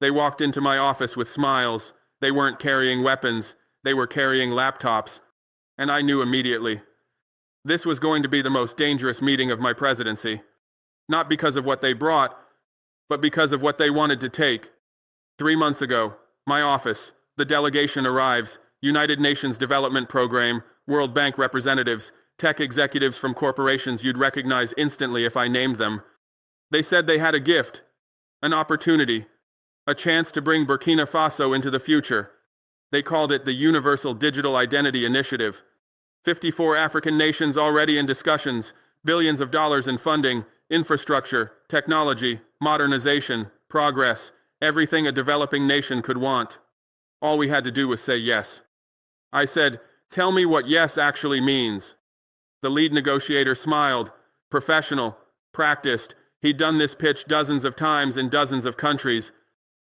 They walked into my office with smiles. They weren't carrying weapons, they were carrying laptops. And I knew immediately. This was going to be the most dangerous meeting of my presidency. Not because of what they brought, but because of what they wanted to take. 3 months ago, my office, the delegation arrives, United Nations Development Program, World Bank representatives, tech executives from corporations you'd recognize instantly if I named them. They said they had a gift, an opportunity, a chance to bring Burkina Faso into the future. They called it the Universal Digital Identity Initiative. 54 African nations already in discussions, billions of dollars in funding, infrastructure, technology, modernization, progress, everything a developing nation could want. All we had to do was say yes. I said, "Tell me what yes actually means." The lead negotiator smiled. Professional, practiced. He'd done this pitch dozens of times in dozens of countries.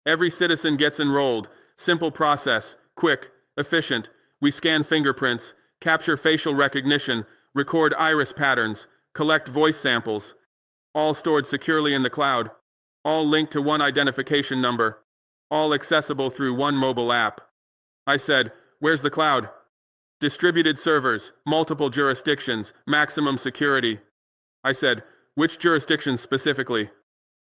Every citizen gets enrolled. Simple process, quick, efficient. We scan fingerprints, capture facial recognition, record iris patterns, collect voice samples. All stored securely in the cloud. All linked to one identification number. All accessible through one mobile app. I said, "Where's the cloud?" "Distributed servers, multiple jurisdictions, maximum security." I said, "Which jurisdictions specifically?"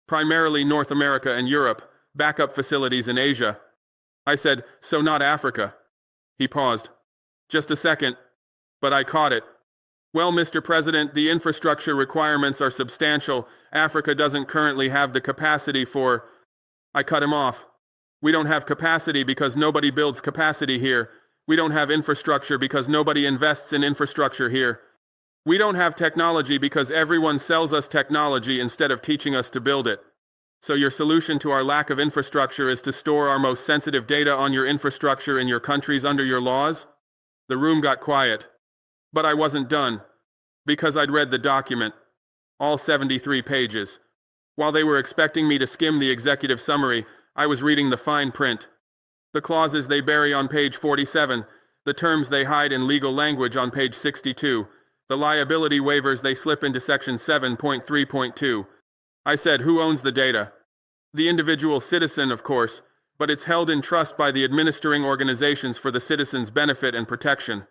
"Primarily North America and Europe, backup facilities in Asia." I said, "So not Africa?" He paused. "Just a second." But I caught it. "Well, Mr. President, the infrastructure requirements are substantial. Africa doesn't currently have the capacity for..." I cut him off. "We don't have capacity because nobody builds capacity here. We don't have infrastructure because nobody invests in infrastructure here. We don't have technology because everyone sells us technology instead of teaching us to build it. So your solution to our lack of infrastructure is to store our most sensitive data on your infrastructure in your countries under your laws?" The room got quiet. But I wasn't done, because I'd read the document, all 73 pages. While they were expecting me to skim the executive summary, I was reading the fine print. The clauses they bury on page 47, the terms they hide in legal language on page 62, the liability waivers they slip into section 7.3.2. I said, "Who owns the data?" "The individual citizen, of course, but it's held in trust by the administering organizations for the citizen's benefit and protection."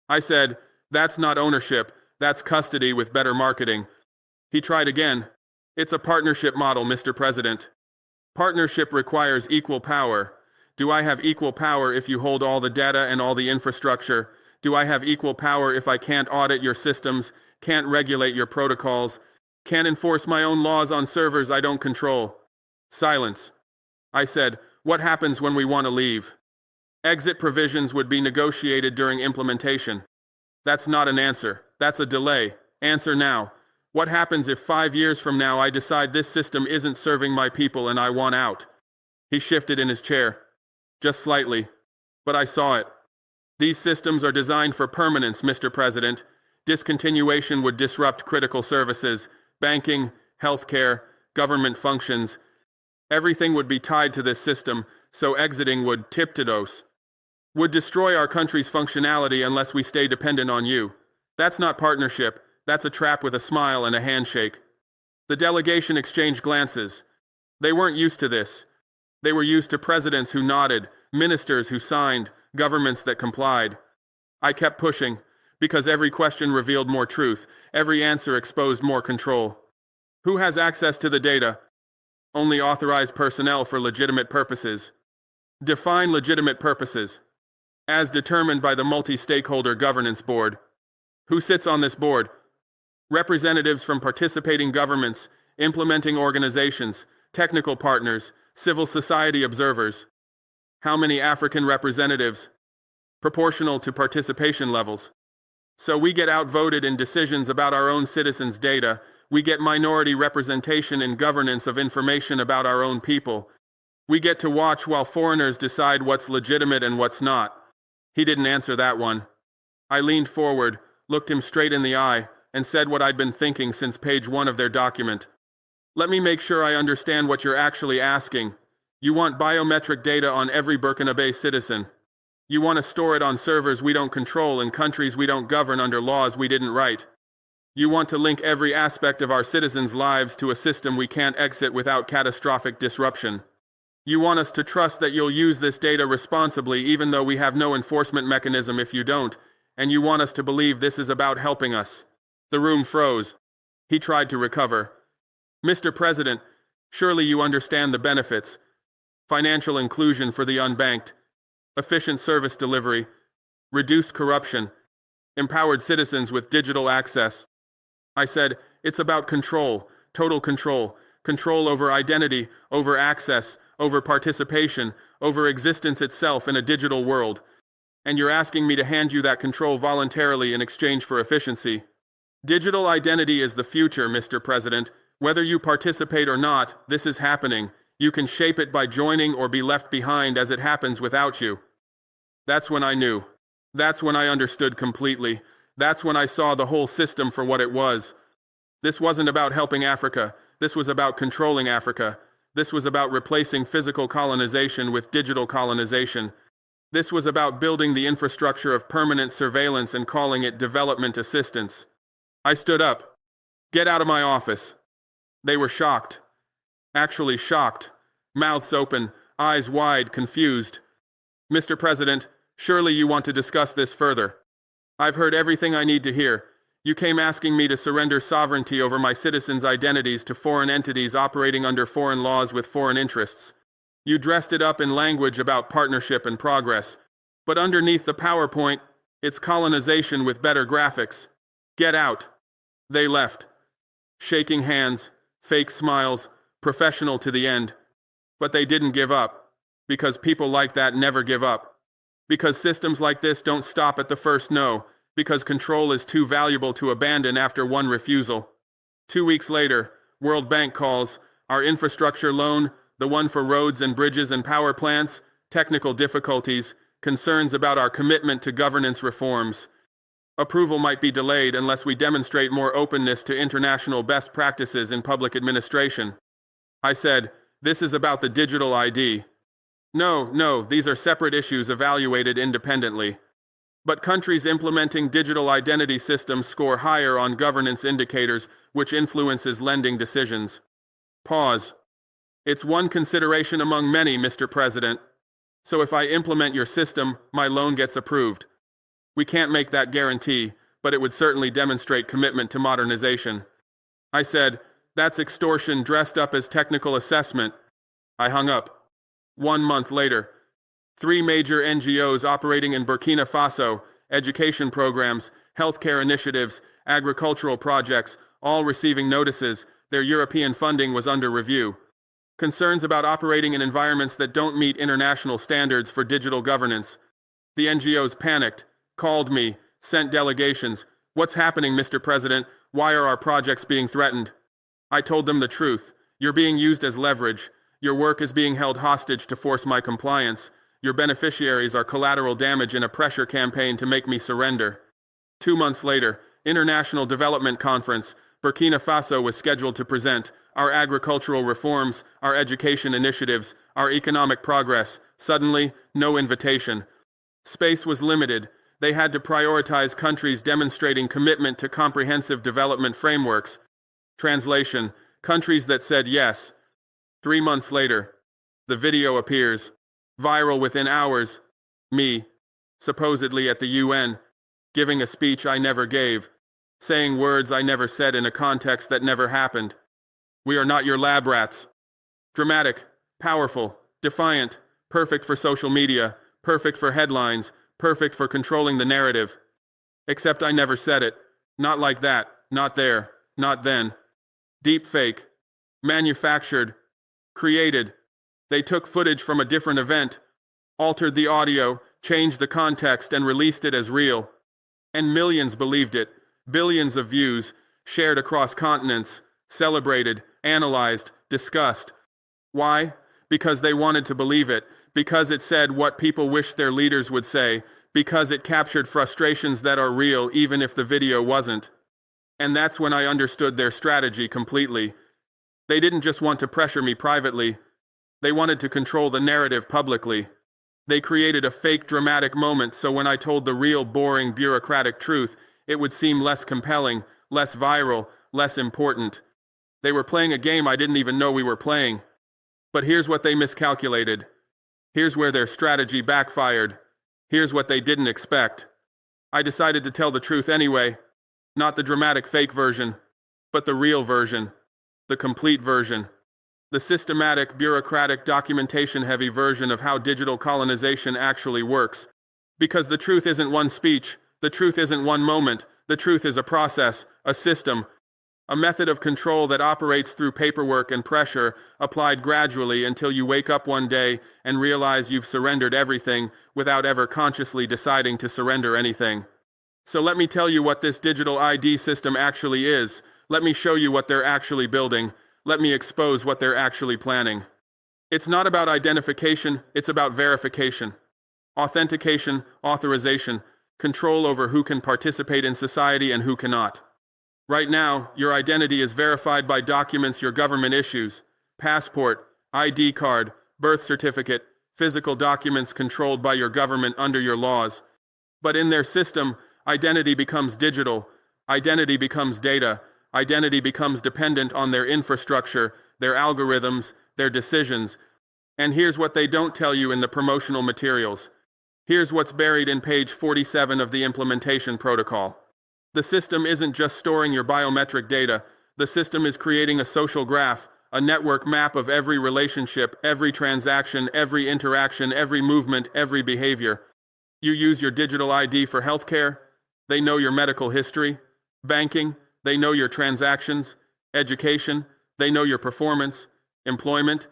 I said, "That's not ownership, that's custody with better marketing." He tried again. "It's a partnership model, Mr. President. Partnership requires equal power. Do I have equal power if you hold all the data and all the infrastructure? Do I have equal power if I can't audit your systems, can't regulate your protocols, can't enforce my own laws on servers I don't control?" Silence. I said, "What happens when we want to leave?" "Exit provisions would be negotiated during implementation." "That's not an answer. That's a delay. Answer now. What happens if 5 years from now I decide this system isn't serving my people and I want out?" He shifted in his chair. Just slightly. But I saw it. "These systems are designed for permanence, Mr. President. Discontinuation would disrupt critical services, banking, healthcare, government functions. Everything would be tied to this system, so exiting would tiptoes. Would destroy our country's functionality unless we stay dependent on you. That's not partnership. That's a trap with a smile and a handshake." The delegation exchanged glances. They weren't used to this. They were used to presidents who nodded, ministers who signed, governments that complied. I kept pushing, because every question revealed more truth, every answer exposed more control. "Who has access to the data?" "Only authorized personnel for legitimate purposes." "Define legitimate purposes." "As determined by the Multi-Stakeholder Governance Board." "Who sits on this board?" "Representatives from participating governments, implementing organizations, technical partners, civil society observers." "How many African representatives?" "Proportional to participation levels." "So we get outvoted in decisions about our own citizens' data. We get minority representation in governance of information about our own people. We get to watch while foreigners decide what's legitimate and what's not." He didn't answer that one. I leaned forward, looked him straight in the eye, and said what I'd been thinking since page 1 of their document. "Let me make sure I understand what you're actually asking. You want biometric data on every Burkina Faso citizen. You want to store it on servers we don't control in countries we don't govern under laws we didn't write. You want to link every aspect of our citizens' lives to a system we can't exit without catastrophic disruption. You want us to trust that you'll use this data responsibly even though we have no enforcement mechanism if you don't, and you want us to believe this is about helping us. The room froze. He tried to recover. Mr. President, surely you understand the benefits. Financial inclusion for the unbanked, efficient service delivery, reduced corruption, empowered citizens with digital access. I said, it's about control, total control, control over identity, over access, over participation, over existence itself in a digital world. And you're asking me to hand you that control voluntarily in exchange for efficiency. Digital identity is the future, Mr. President. Whether you participate or not, this is happening. You can shape it by joining or be left behind as it happens without you. That's when I knew. That's when I understood completely. That's when I saw the whole system for what it was. This wasn't about helping Africa. This was about controlling Africa. This was about replacing physical colonization with digital colonization. This was about building the infrastructure of permanent surveillance and calling it development assistance. I stood up. Get out of my office. They were shocked. Actually shocked. Mouths open, eyes wide, confused. Mr. President, surely you want to discuss this further. I've heard everything I need to hear. You came asking me to surrender sovereignty over my citizens' identities to foreign entities operating under foreign laws with foreign interests. You dressed it up in language about partnership and progress. But underneath the PowerPoint, it's colonization with better graphics. Get out. They left. Shaking hands, fake smiles, professional to the end. But they didn't give up. Because people like that never give up. Because systems like this don't stop at the first no. Because control is too valuable to abandon after one refusal. 2 weeks later, World Bank calls, our infrastructure loan, the one for roads and bridges and power plants, technical difficulties, concerns about our commitment to governance reforms. Approval might be delayed unless we demonstrate more openness to international best practices in public administration. I said, this is about the digital ID. No, these are separate issues evaluated independently. But countries implementing digital identity systems score higher on governance indicators, which influences lending decisions. Pause. It's one consideration among many, Mr. President. So if I implement your system, my loan gets approved. We can't make that guarantee, but it would certainly demonstrate commitment to modernization. I said, that's extortion dressed up as technical assessment. I hung up. 1 month later, 3 major NGOs operating in Burkina Faso, education programs, healthcare initiatives, agricultural projects, all receiving notices, their European funding was under review. Concerns about operating in environments that don't meet international standards for digital governance. The NGOs panicked, called me, sent delegations. What's happening, Mr. President? Why are our projects being threatened? I told them the truth. You're being used as leverage. Your work is being held hostage to force my compliance. Your beneficiaries are collateral damage in a pressure campaign to make me surrender. 2 months later, International Development Conference, Burkina Faso was scheduled to present our agricultural reforms, our education initiatives, our economic progress. Suddenly, no invitation. Space was limited. They had to prioritize countries demonstrating commitment to comprehensive development frameworks. Translation: countries that said yes. 3 months later, the video appears, viral within hours. Me, supposedly at the UN, giving a speech I never gave, saying words I never said in a context that never happened. We are not your lab rats. Dramatic, powerful, defiant, perfect for social media, perfect for headlines, perfect for controlling the narrative. Except I never said it. Not like that, not there, not then. Deep fake. Manufactured. Created. They took footage from a different event, altered the audio, changed the context, and released it as real. And millions believed it. Billions of views, shared across continents, celebrated, analyzed, discussed. Why? Because they wanted to believe it, because it said what people wish their leaders would say, because it captured frustrations that are real even if the video wasn't. And that's when I understood their strategy completely. They didn't just want to pressure me privately. They wanted to control the narrative publicly. They created a fake dramatic moment so when I told the real boring bureaucratic truth, it would seem less compelling, less viral, less important. They were playing a game I didn't even know we were playing. But here's what they miscalculated. Here's where their strategy backfired. Here's what they didn't expect. I decided to tell the truth anyway. Not the dramatic fake version, but the real version. The complete version. The systematic, bureaucratic, documentation-heavy version of how digital colonization actually works. Because the truth isn't one speech, the truth isn't one moment, the truth is a process, a system, a method of control that operates through paperwork and pressure, applied gradually until you wake up one day and realize you've surrendered everything without ever consciously deciding to surrender anything. So let me tell you what this digital ID system actually is. Let me show you what they're actually building. Let me expose what they're actually planning. It's not about identification, it's about verification. Authentication, authorization, control over who can participate in society and who cannot. Right now, your identity is verified by documents your government issues: passport, ID card, birth certificate, physical documents controlled by your government under your laws. But in their system, identity becomes digital, identity becomes data, identity becomes dependent on their infrastructure, their algorithms, their decisions. And here's what they don't tell you in the promotional materials. Here's what's buried in page 47 of the implementation protocol. The system isn't just storing your biometric data. The system is creating a social graph, a network map of every relationship, every transaction, every interaction, every movement, every behavior. You use your digital ID for healthcare. They know your medical history. Banking, they know your transactions. Education, they know your performance. Employment,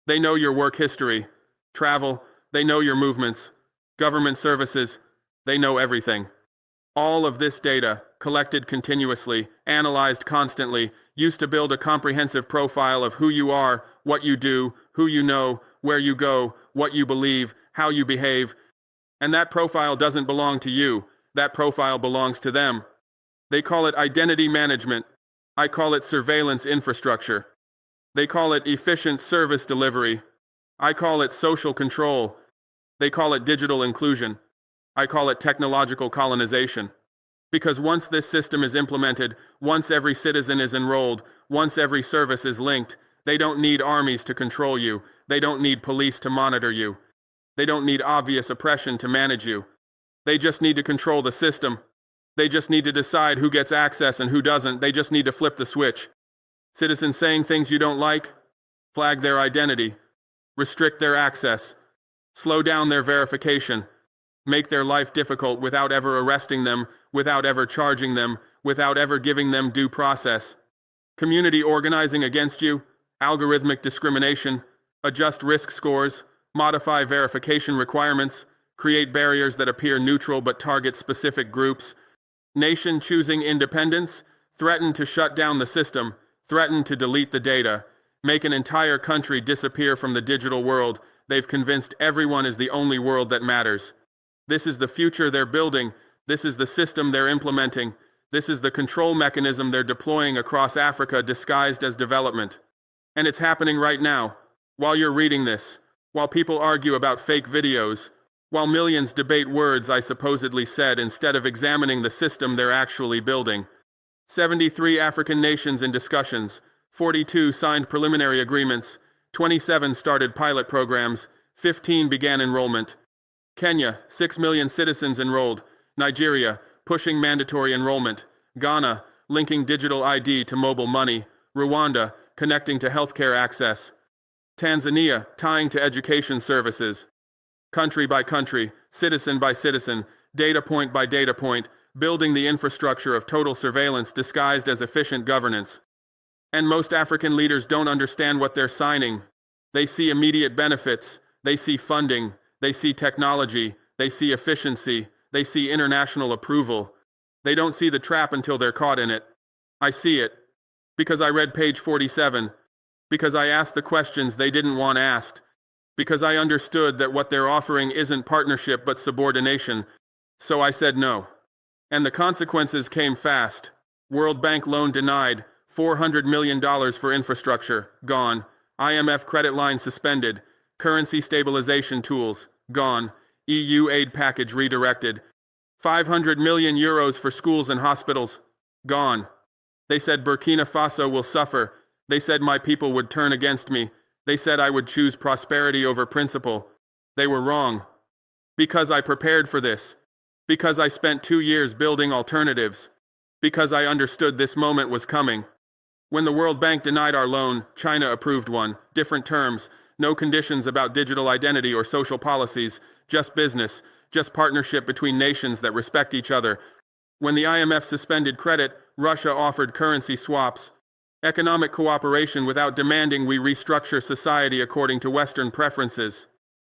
they know your work history. Travel, they know your movements. Government services, they know everything. All of this data, collected continuously, analyzed constantly, used to build a comprehensive profile of who you are, what you do, who you know, where you go, what you believe, how you behave. And that profile doesn't belong to you. That profile belongs to them. They call it identity management. I call it surveillance infrastructure. They call it efficient service delivery. I call it social control. They call it digital inclusion. I call it technological colonization. Because once this system is implemented, once every citizen is enrolled, once every service is linked, they don't need armies to control you. They don't need police to monitor you. They don't need obvious oppression to manage you. They just need to control the system. They just need to decide who gets access and who doesn't. They just need to flip the switch. Citizens saying things you don't like? Flag their identity. Restrict their access. Slow down their verification. Make their life difficult without ever arresting them, without ever charging them, without ever giving them due process. Community organizing against you, algorithmic discrimination, adjust risk scores, modify verification requirements, create barriers that appear neutral but target specific groups. Nation choosing independence, threaten to shut down the system, threaten to delete the data, make an entire country disappear from the digital world. They've convinced everyone is the only world that matters. This is the future they're building. This is the system they're implementing. This is the control mechanism they're deploying across Africa disguised as development. And it's happening right now, while you're reading this, while people argue about fake videos, while millions debate words I supposedly said instead of examining the system they're actually building. 73 African nations in discussions, 42 signed preliminary agreements, 27 started pilot programs, 15 began enrollment. Kenya, 6 million citizens enrolled. Nigeria, pushing mandatory enrollment. Ghana, linking digital ID to mobile money. Rwanda, connecting to healthcare access. Tanzania, tying to education services. Country by country, citizen by citizen, data point by data point, building the infrastructure of total surveillance disguised as efficient governance. And most African leaders don't understand what they're signing. They see immediate benefits, they see funding, they see technology, they see efficiency, they see international approval. They don't see the trap until they're caught in it. I see it. Because I read page 47. Because I asked the questions they didn't want asked. Because I understood that what they're offering isn't partnership but subordination. So I said no. And the consequences came fast. World Bank loan denied. $400 million for infrastructure, gone. IMF credit line suspended. Currency stabilization tools, gone. EU aid package redirected. 500 million euros for schools and hospitals, gone. They said Burkina Faso will suffer. They said my people would turn against me. They said I would choose prosperity over principle. They were wrong. Because I prepared for this. Because I spent 2 years building alternatives. Because I understood this moment was coming. When the World Bank denied our loan, China approved one. Different terms, no conditions about digital identity or social policies, just business, just partnership between nations that respect each other. When the IMF suspended credit, Russia offered currency swaps. Economic cooperation without demanding we restructure society according to Western preferences.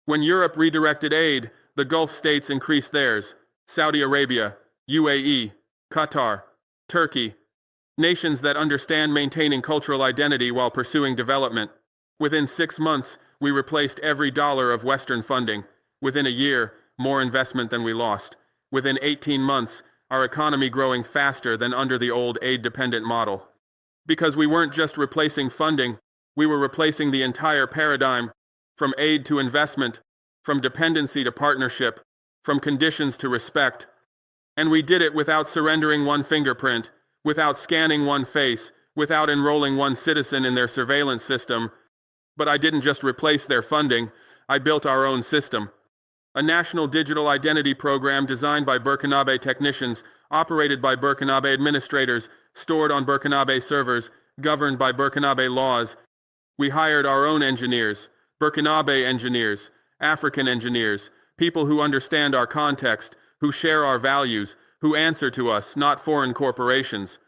When Europe redirected aid, the Gulf states increased theirs. Saudi Arabia, UAE, Qatar, Turkey. Nations that understand maintaining cultural identity while pursuing development. Within 6 months, we replaced every dollar of Western funding. Within a year, more investment than we lost. Within 18 months, our economy growing faster than under the old aid-dependent model. Because we weren't just replacing funding, we were replacing the entire paradigm, from aid to investment, from dependency to partnership, from conditions to respect. And we did it without surrendering one fingerprint, without scanning one face, without enrolling one citizen in their surveillance system. But I didn't just replace their funding, I built our own system. A national digital identity program designed by Burkinabe technicians, operated by Burkinabe administrators, stored on Burkinabe servers, governed by Burkinabe laws. We hired our own engineers, Burkinabe engineers, African engineers, people who understand our context, who share our values, who answer to us, not foreign corporations.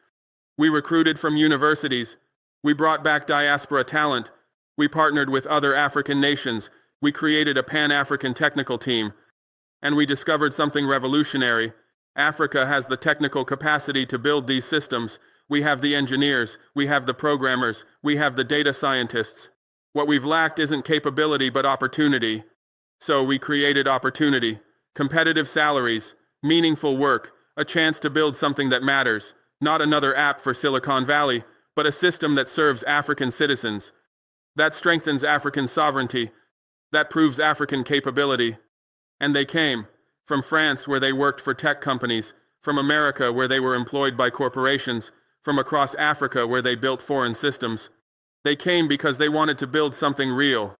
We recruited from universities. We brought back diaspora talent. We partnered with other African nations. We created a Pan-African technical team. And we discovered something revolutionary. Africa has the technical capacity to build these systems. We have the engineers. We have the programmers. We have the data scientists. What we've lacked isn't capability but opportunity. So we created opportunity, competitive salaries, meaningful work, a chance to build something that matters, not another app for Silicon Valley, but a system that serves African citizens, that strengthens African sovereignty, that proves African capability. And they came, from France where they worked for tech companies, from America where they were employed by corporations, from across Africa where they built foreign systems. They came because they wanted to build something real.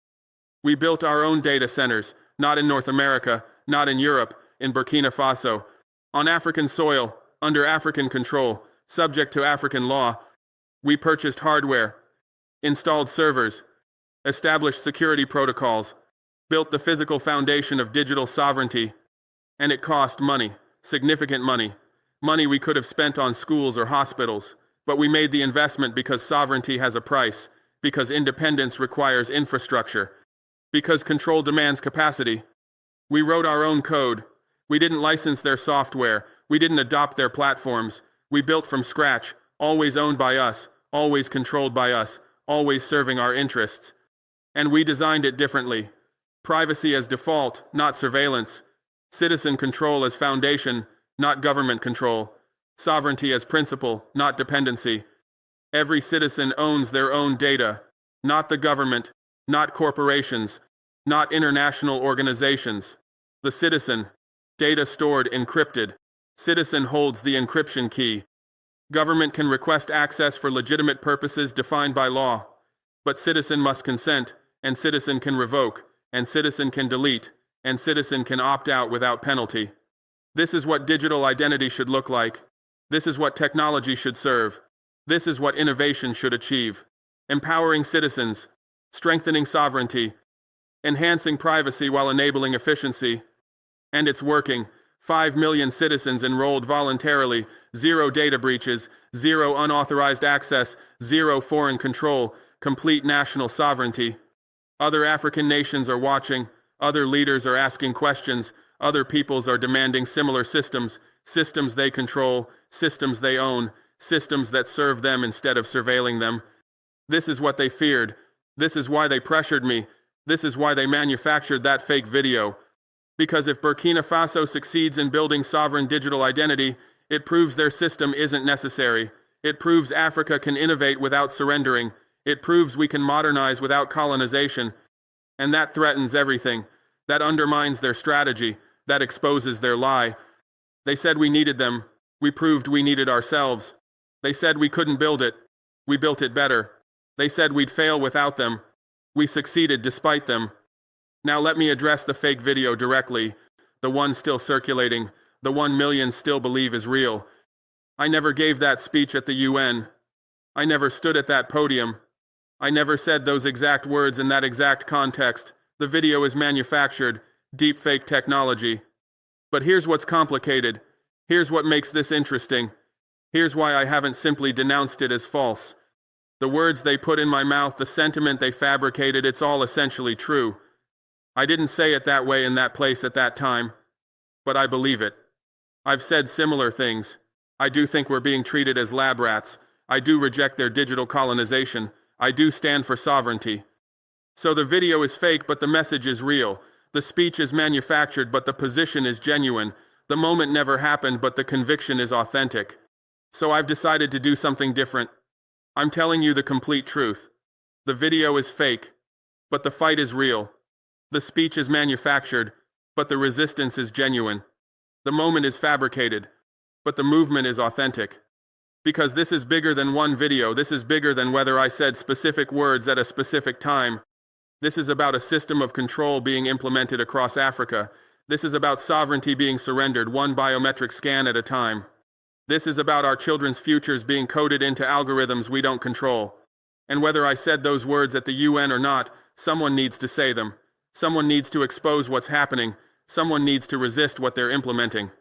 We built our own data centers, not in North America, not in Europe, in Burkina Faso, on African soil, under African control, subject to African law. We purchased hardware, installed servers, established security protocols, built the physical foundation of digital sovereignty, and it cost money, significant money, money we could have spent on schools or hospitals, but we made the investment because sovereignty has a price, because independence requires infrastructure, because control demands capacity. We wrote our own code. We didn't license their software. We didn't adopt their platforms. We built from scratch, always owned by us, always controlled by us, always serving our interests. And we designed it differently. Privacy as default, not surveillance. Citizen control as foundation, not government control. Sovereignty as principle, not dependency. Every citizen owns their own data, not the government, not corporations, not international organizations. The citizen. Data stored encrypted. Citizen holds the encryption key. Government can request access for legitimate purposes defined by law. But citizen must consent, and citizen can revoke, and citizen can delete, and citizen can opt out without penalty. This is what digital identity should look like. This is what technology should serve. This is what innovation should achieve. Empowering citizens, strengthening sovereignty, enhancing privacy while enabling efficiency. And it's working. 5 million citizens enrolled voluntarily, 0 data breaches, 0 unauthorized access, 0 foreign control, complete national sovereignty. Other African nations are watching, other leaders are asking questions, other peoples are demanding similar systems, systems they control, systems they own, systems that serve them instead of surveilling them. This is what they feared. This is why they pressured me. This is why they manufactured that fake video. Because if Burkina Faso succeeds in building sovereign digital identity, it proves their system isn't necessary. It proves Africa can innovate without surrendering. It proves we can modernize without colonization. And that threatens everything. That undermines their strategy. That exposes their lie. They said we needed them. We proved we needed ourselves. They said we couldn't build it. We built it better. They said we'd fail without them. We succeeded despite them. Now let me address the fake video directly, the one still circulating, the 1 million still believe is real. I never gave that speech at the UN. I never stood at that podium. I never said those exact words in that exact context. The video is manufactured, deep fake technology. But here's what's complicated. Here's what makes this interesting. Here's why I haven't simply denounced it as false. The words they put in my mouth, the sentiment they fabricated, it's all essentially true. I didn't say it that way in that place at that time, but I believe it. I've said similar things. I do think we're being treated as lab rats. I do reject their digital colonization. I do stand for sovereignty. So the video is fake, but the message is real. The speech is manufactured, but the position is genuine. The moment never happened, but the conviction is authentic. So I've decided to do something different. I'm telling you the complete truth. The video is fake, but the fight is real. The speech is manufactured, but the resistance is genuine. The moment is fabricated, but the movement is authentic. Because this is bigger than one video. This is bigger than whether I said specific words at a specific time. This is about a system of control being implemented across Africa. This is about sovereignty being surrendered, one biometric scan at a time. This is about our children's futures being coded into algorithms we don't control. And whether I said those words at the UN or not, someone needs to say them. Someone needs to expose what's happening. Someone needs to resist what they're implementing.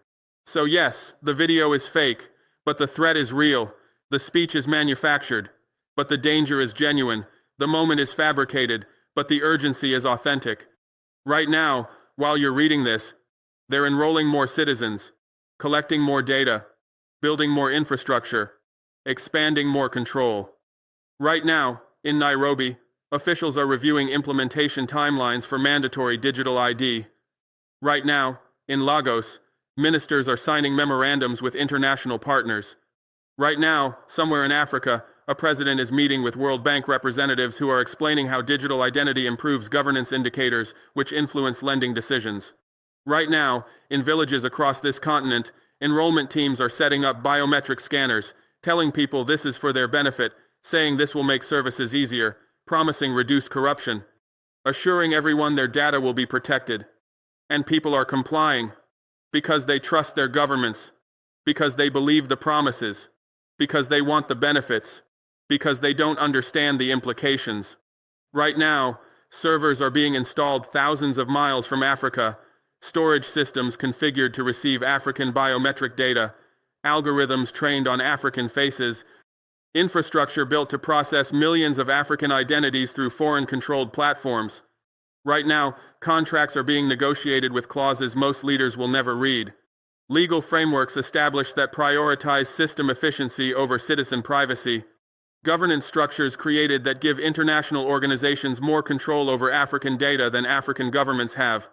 So yes, the video is fake, but the threat is real. The speech is manufactured, but the danger is genuine. The moment is fabricated, but the urgency is authentic. Right now, while you're reading this, they're enrolling more citizens, collecting more data, building more infrastructure, expanding more control. Right now, in Nairobi, officials are reviewing implementation timelines for mandatory digital ID. Right now, in Lagos, ministers are signing memorandums with international partners. Right now, somewhere in Africa, a president is meeting with World Bank representatives who are explaining how digital identity improves governance indicators which influence lending decisions. Right now, in villages across this continent, enrollment teams are setting up biometric scanners, telling people this is for their benefit, saying this will make services easier, promising reduced corruption, assuring everyone their data will be protected. And people are complying because they trust their governments, because they believe the promises, because they want the benefits, because they don't understand the implications. Right now, servers are being installed thousands of miles from Africa, storage systems configured to receive African biometric data, algorithms trained on African faces, infrastructure built to process millions of African identities through foreign-controlled platforms. Right now, contracts are being negotiated with clauses most leaders will never read. Legal frameworks established that prioritize system efficiency over citizen privacy. Governance structures created that give international organizations more control over African data than African governments have.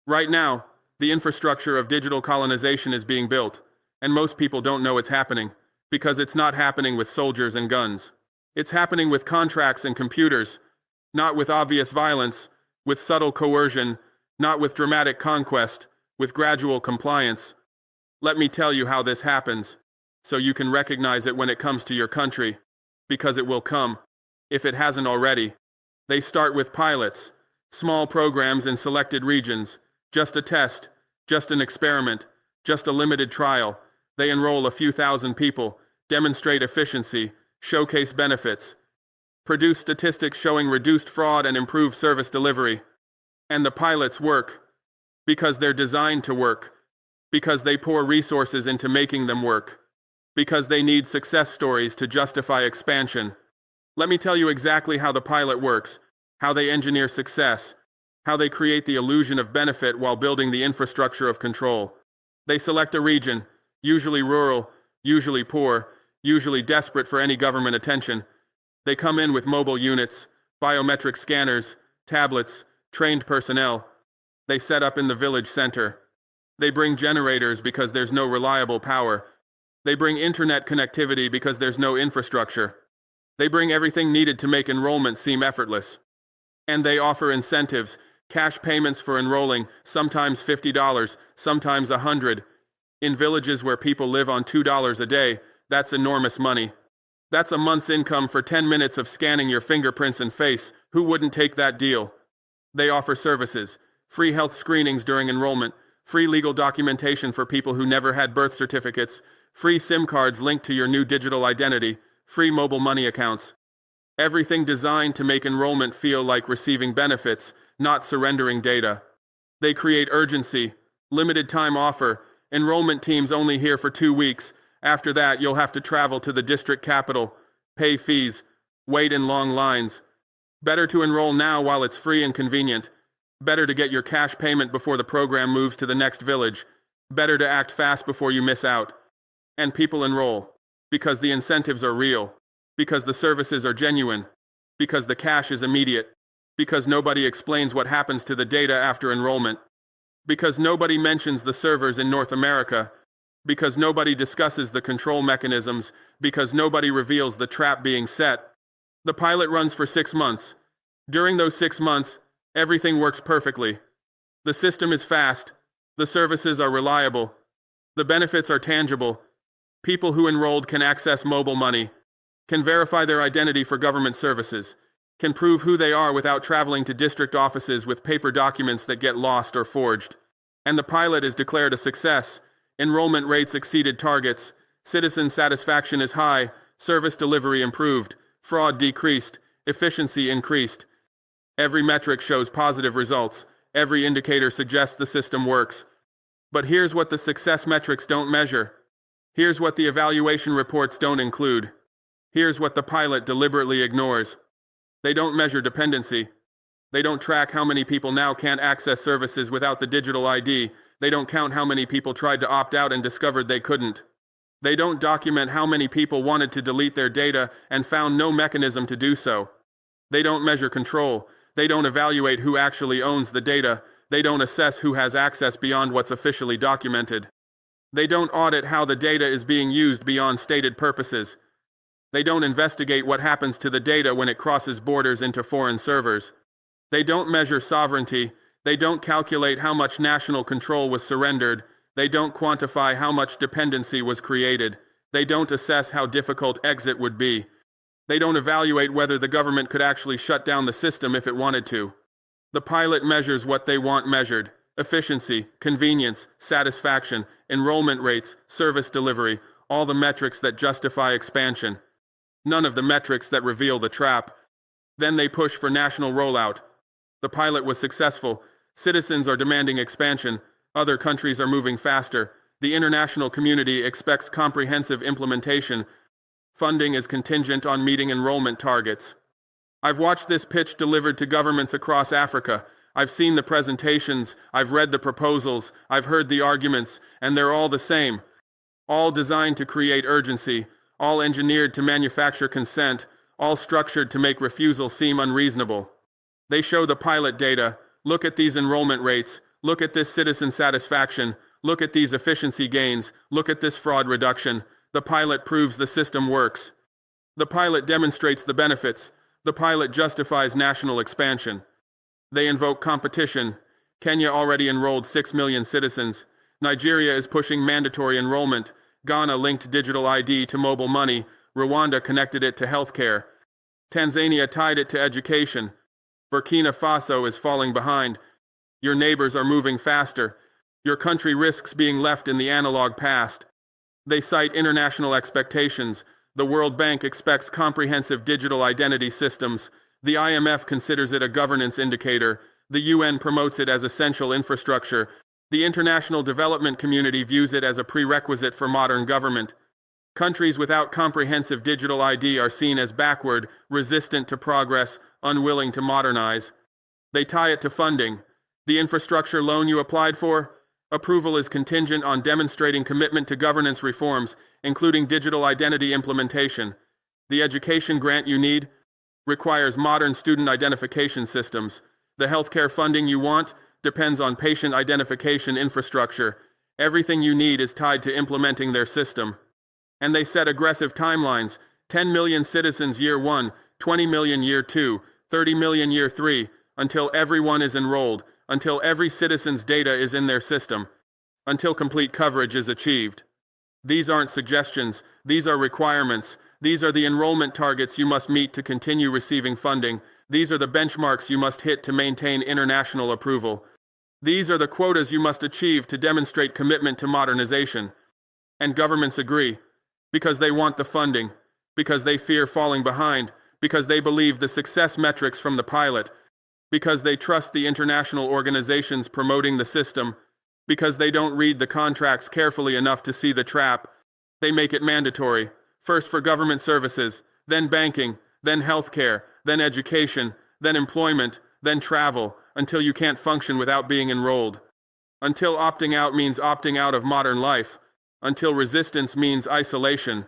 Right now, the infrastructure of digital colonization is being built, and most people don't know it's happening, because it's not happening with soldiers and guns. It's happening with contracts and computers, not with obvious violence, with subtle coercion, not with dramatic conquest, with gradual compliance. Let me tell you how this happens, so you can recognize it when it comes to your country, because it will come, if it hasn't already. They start with pilots, small programs in selected regions, just a test, just an experiment, just a limited trial. They enroll a few thousand people, demonstrate efficiency, showcase benefits, produce statistics showing reduced fraud and improved service delivery. And the pilots work, because they're designed to work, because they pour resources into making them work, because they need success stories to justify expansion. Let me tell you exactly how the pilot works, how they engineer success, how they create the illusion of benefit while building the infrastructure of control. They select a region, usually rural, usually poor, usually desperate for any government attention. They come in with mobile units, biometric scanners, tablets, trained personnel. They set up in the village center. They bring generators because there's no reliable power. They bring internet connectivity because there's no infrastructure. They bring everything needed to make enrollment seem effortless. And they offer incentives, cash payments for enrolling, sometimes $50, sometimes $100. In villages where people live on $2 a day, that's enormous money. That's a month's income for 10 minutes of scanning your fingerprints and face. Who wouldn't take that deal? They offer services, free health screenings during enrollment, free legal documentation for people who never had birth certificates, free SIM cards linked to your new digital identity, free mobile money accounts. Everything designed to make enrollment feel like receiving benefits, not surrendering data. They create urgency, limited time offer, enrollment teams only here for 2 weeks. After that, you'll have to travel to the district capital, pay fees, wait in long lines. Better to enroll now while it's free and convenient. Better to get your cash payment before the program moves to the next village. Better to act fast before you miss out. And people enroll. Because the incentives are real. Because the services are genuine. Because the cash is immediate. Because nobody explains what happens to the data after enrollment. Because nobody mentions the servers in North America. Because nobody discusses the control mechanisms. Because nobody reveals the trap being set. The pilot runs for 6 months. During those 6 months, everything works perfectly. The system is fast. The services are reliable. The benefits are tangible. People who enrolled can access mobile money, can verify their identity for government services, can prove who they are without traveling to district offices with paper documents that get lost or forged. And the pilot is declared a success. Enrollment rates exceeded targets. Citizen satisfaction is high. Service delivery improved. Fraud decreased. Efficiency increased. Every metric shows positive results. Every indicator suggests the system works. But here's what the success metrics don't measure. Here's what the evaluation reports don't include. Here's what the pilot deliberately ignores. They don't measure dependency. They don't track how many people now can't access services without the digital ID. They don't count how many people tried to opt out and discovered they couldn't. They don't document how many people wanted to delete their data and found no mechanism to do so. They don't measure control. They don't evaluate who actually owns the data. They don't assess who has access beyond what's officially documented. They don't audit how the data is being used beyond stated purposes. They don't investigate what happens to the data when it crosses borders into foreign servers. They don't measure sovereignty. They don't calculate how much national control was surrendered. They don't quantify how much dependency was created. They don't assess how difficult exit would be. They don't evaluate whether the government could actually shut down the system if it wanted to. The pilot measures what they want measured: efficiency, convenience, satisfaction, enrollment rates, service delivery, all the metrics that justify expansion. None of the metrics that reveal the trap. Then they push for national rollout. The pilot was successful. Citizens are demanding expansion. Other countries are moving faster. The international community expects comprehensive implementation. Funding is contingent on meeting enrollment targets. I've watched this pitch delivered to governments across Africa. I've seen the presentations, I've read the proposals, I've heard the arguments, and they're all the same. All designed to create urgency, all engineered to manufacture consent, all structured to make refusal seem unreasonable. They show the pilot data. Look at these enrollment rates. Look at this citizen satisfaction. Look at these efficiency gains. Look at this fraud reduction. The pilot proves the system works. The pilot demonstrates the benefits. The pilot justifies national expansion. They invoke competition. Kenya already enrolled 6 million citizens. Nigeria is pushing mandatory enrollment. Ghana linked digital ID to mobile money. Rwanda connected it to healthcare. Tanzania tied it to education. Burkina Faso is falling behind. Your neighbors are moving faster. Your country risks being left in the analog past. They cite international expectations. The World Bank expects comprehensive digital identity systems. The IMF considers it a governance indicator. The UN promotes it as essential infrastructure. The international development community views it as a prerequisite for modern government. Countries without comprehensive digital ID are seen as backward, resistant to progress, unwilling to modernize. They tie it to funding. The infrastructure loan you applied for? Approval is contingent on demonstrating commitment to governance reforms, including digital identity implementation. The education grant you need requires modern student identification systems. The healthcare funding you want depends on patient identification infrastructure. Everything you need is tied to implementing their system. And they set aggressive timelines: 10 million citizens year 1, 20 million year 2, 30 million year 3, until everyone is enrolled, until every citizen's data is in their system, until complete coverage is achieved. These aren't suggestions, these are requirements. These are the enrollment targets you must meet to continue receiving funding. These are the benchmarks you must hit to maintain international approval. These are the quotas you must achieve to demonstrate commitment to modernization. And governments agree, because they want the funding, because they fear falling behind, because they believe the success metrics from the pilot, because they trust the international organizations promoting the system, because they don't read the contracts carefully enough to see the trap. They make it mandatory, first for government services, then banking, then healthcare, then education, then employment, then travel, until you can't function without being enrolled. Until opting out means opting out of modern life. Until resistance means isolation.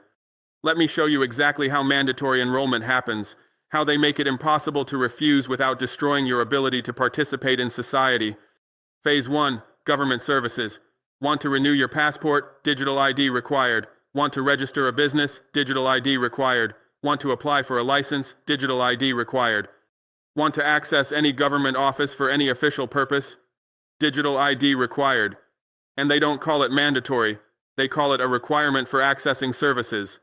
Let me show you exactly how mandatory enrollment happens, how they make it impossible to refuse without destroying your ability to participate in society. Phase 1. Government services. Want to renew your passport? Digital ID required. Want to register a business? Digital ID required. Want to apply for a license? Digital ID required. Want to access any government office for any official purpose? Digital ID required. And they don't call it mandatory. They call it a requirement for accessing services.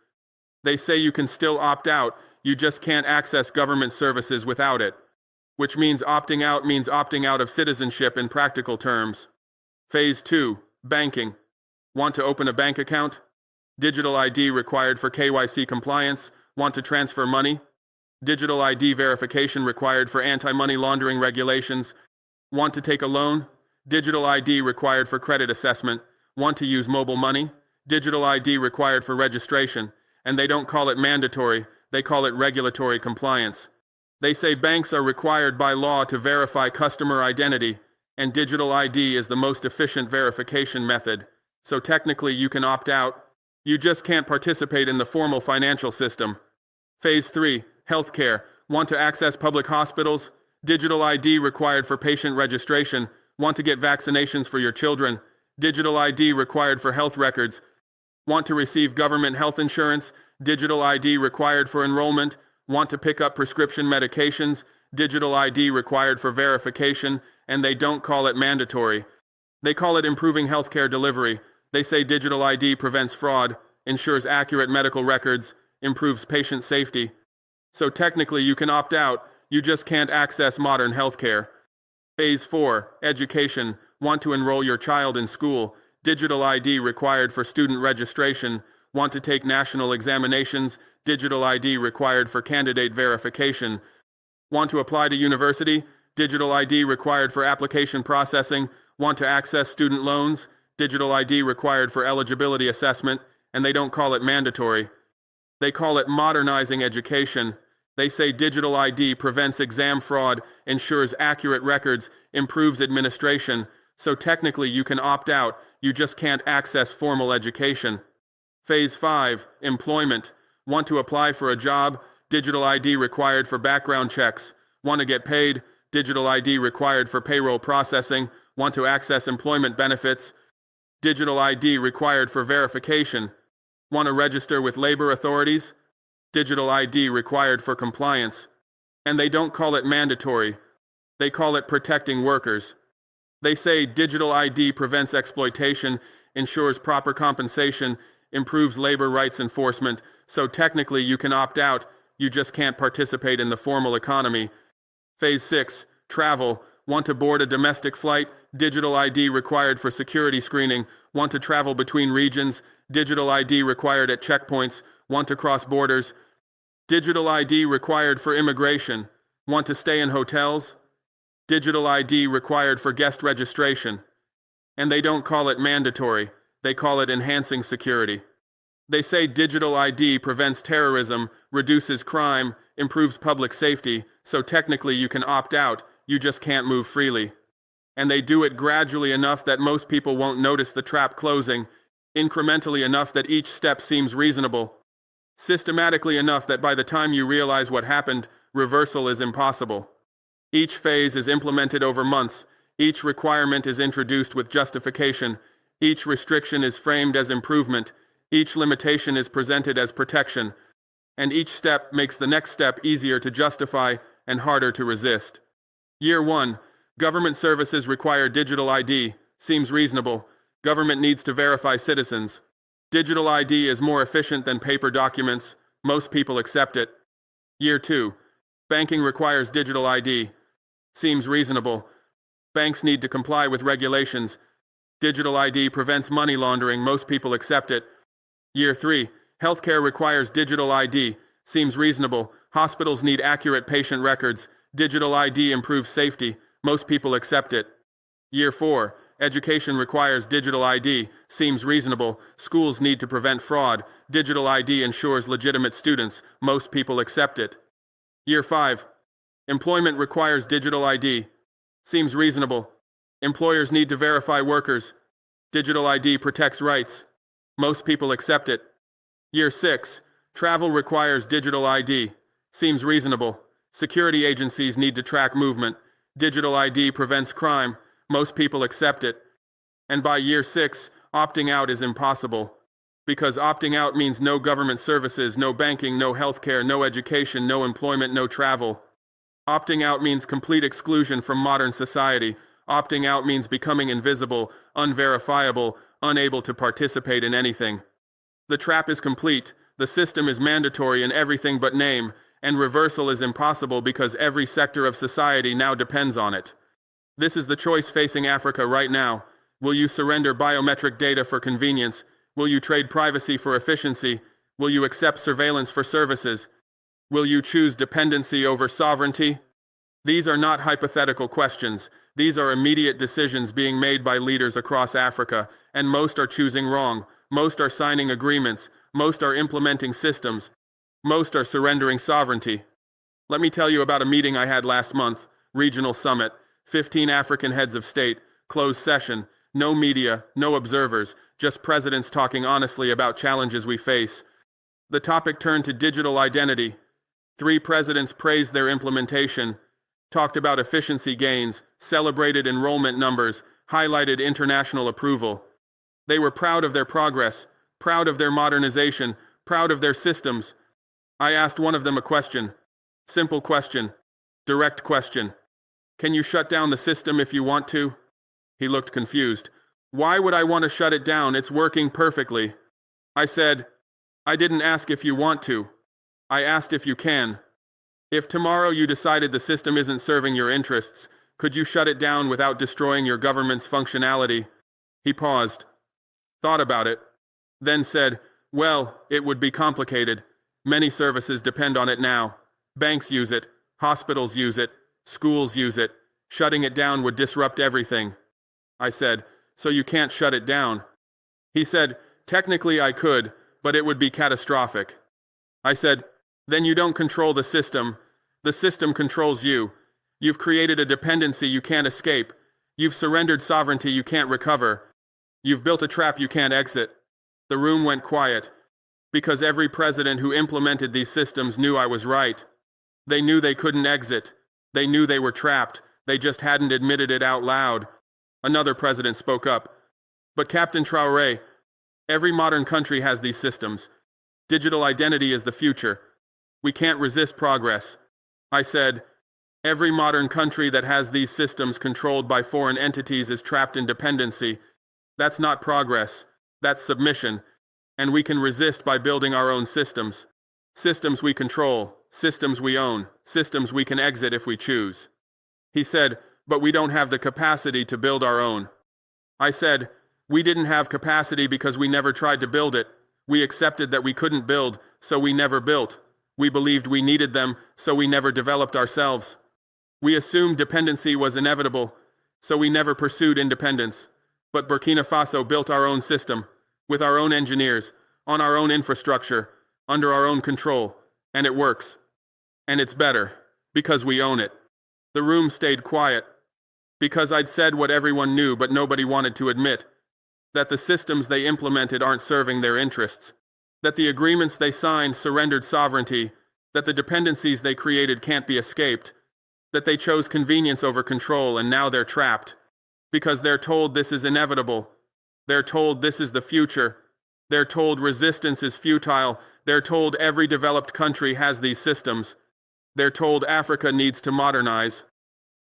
They say you can still opt out, you just can't access government services without it. Which means opting out of citizenship in practical terms. Phase 2. Banking. Want to open a bank account? Digital ID required for KYC compliance. Want to transfer money? Digital ID verification required for anti-money laundering regulations. Want to take a loan? Digital ID required for credit assessment. Want to use mobile money? Digital ID required for registration. And they don't call it mandatory, they call it regulatory compliance. They say banks are required by law to verify customer identity, and digital ID is the most efficient verification method. So technically you can opt out. You just can't participate in the formal financial system. Phase 3. Healthcare. Want to access public hospitals? Digital ID required for patient registration. Want to get vaccinations for your children? Digital ID required for health records. Want to receive government health insurance? Digital ID required for enrollment. Want to pick up prescription medications? Digital ID required for verification, and they don't call it mandatory. They call it improving healthcare delivery. They say digital ID prevents fraud, ensures accurate medical records, improves patient safety. So technically you can opt out, you just can't access modern healthcare. Phase 4. Education. Want to enroll your child in school? Digital ID required for student registration. Want to take national examinations? Digital ID required for candidate verification. Want to apply to university? Digital ID required for application processing. Want to access student loans? Digital ID required for eligibility assessment, and they don't call it mandatory. They call it modernizing education. They say digital ID prevents exam fraud, ensures accurate records, improves administration. So technically you can opt out, you just can't access formal education. Phase 5. Employment. Want to apply for a job? Digital ID required for background checks. Want to get paid? Digital ID required for payroll processing. Want to access employment benefits? Digital ID required for verification. Want to register with labor authorities? Digital ID required for compliance. And they don't call it mandatory. They call it protecting workers. They say digital ID prevents exploitation, ensures proper compensation, improves labor rights enforcement, so technically you can opt out, you just can't participate in the formal economy. Phase 6. Travel. Want to board a domestic flight? Digital ID required for security screening. Want to travel between regions? Digital ID required at checkpoints. Want to cross borders? Digital ID required for immigration. Want to stay in hotels? Digital ID required for guest registration. And they don't call it mandatory, they call it enhancing security. They say digital ID prevents terrorism, reduces crime, improves public safety, so technically you can opt out, you just can't move freely. And they do it gradually enough that most people won't notice the trap closing, incrementally enough that each step seems reasonable, systematically enough that by the time you realize what happened, reversal is impossible. Each phase is implemented over months, each requirement is introduced with justification, each restriction is framed as improvement, each limitation is presented as protection, and each step makes the next step easier to justify and harder to resist. Year 1. Government services require digital ID. Seems reasonable. Government needs to verify citizens. Digital ID is more efficient than paper documents. Most people accept it. Year 2. Banking requires digital ID. Seems reasonable. Banks need to comply with regulations. Digital ID prevents money laundering. Most people accept it. Year 3. Healthcare requires digital ID. Seems reasonable. Hospitals need accurate patient records. Digital ID improves safety. Most people accept it. Year 4. Education requires digital ID. Seems reasonable. Schools need to prevent fraud. Digital ID ensures legitimate students. Most people accept it. Year 5. Employment requires digital ID. Seems reasonable. Employers need to verify workers. Digital ID protects rights. Most people accept it. Year 6. Travel requires digital ID. Seems reasonable. Security agencies need to track movement. Digital ID prevents crime. Most people accept it. And by year 6, opting out is impossible. Because opting out means no government services, no banking, no healthcare, no education, no employment, no travel. Opting out means complete exclusion from modern society. Opting out means becoming invisible, unverifiable, unable to participate in anything. The trap is complete. The system is mandatory in everything but name, and reversal is impossible because every sector of society now depends on it. This is the choice facing Africa right now. Will you surrender biometric data for convenience? Will you trade privacy for efficiency? Will you accept surveillance for services? Will you choose dependency over sovereignty? These are not hypothetical questions. These are immediate decisions being made by leaders across Africa, and most are choosing wrong. Most are signing agreements. Most are implementing systems. Most are surrendering sovereignty. Let me tell you about a meeting I had last month. Regional summit. 15 African heads of state. Closed session. No media, no observers, just presidents talking honestly about challenges we face. The topic turned to digital identity. 3 presidents praised their implementation, talked about efficiency gains, celebrated enrollment numbers, highlighted international approval. They were proud of their progress, proud of their modernization, proud of their systems. I asked one of them a question. Simple question. Direct question. Can you shut down the system if you want to? He looked confused. Why would I want to shut it down? It's working perfectly. I said, I didn't ask if you want to. I asked if you can. If tomorrow you decided the system isn't serving your interests, could you shut it down without destroying your government's functionality? He paused, thought about it, then said, well, it would be complicated. Many services depend on it now. Banks use it, hospitals use it, schools use it. Shutting it down would disrupt everything. I said, so you can't shut it down? He said, technically I could, but it would be catastrophic. I said, then you don't control the system. The system controls you. You've created a dependency you can't escape. You've surrendered sovereignty you can't recover. You've built a trap you can't exit. The room went quiet, because every president who implemented these systems knew I was right. They knew they couldn't exit. They knew they were trapped. They just hadn't admitted it out loud. Another president spoke up. But Captain Traoré, every modern country has these systems. Digital identity is the future. We can't resist progress. I said, every modern country that has these systems controlled by foreign entities is trapped in dependency. That's not progress. That's submission. And we can resist by building our own systems. Systems we control. Systems we own. Systems we can exit if we choose. He said, but we don't have the capacity to build our own. I said, we didn't have capacity because we never tried to build it. We accepted that we couldn't build, so we never built. We believed we needed them, so we never developed ourselves. We assumed dependency was inevitable, so we never pursued independence. But Burkina Faso built our own system, with our own engineers, on our own infrastructure, under our own control, and it works. And it's better, because we own it. The room stayed quiet, because I'd said what everyone knew but nobody wanted to admit, that the systems they implemented aren't serving their interests, that the agreements they signed surrendered sovereignty, that the dependencies they created can't be escaped, that they chose convenience over control and now they're trapped, because they're told this is inevitable, they're told this is the future, they're told resistance is futile, they're told every developed country has these systems, they're told Africa needs to modernize,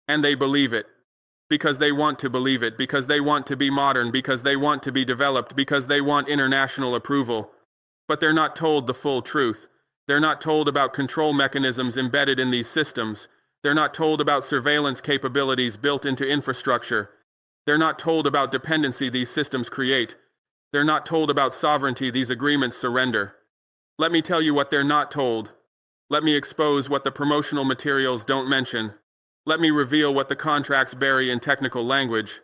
and they believe it. Because they want to believe it, because they want to be modern, because they want to be developed, because they want international approval. But they're not told the full truth. They're not told about control mechanisms embedded in these systems. They're not told about surveillance capabilities built into infrastructure. They're not told about dependency these systems create. They're not told about sovereignty these agreements surrender. Let me tell you what they're not told. Let me expose what the promotional materials don't mention. Let me reveal what the contracts bury in technical language.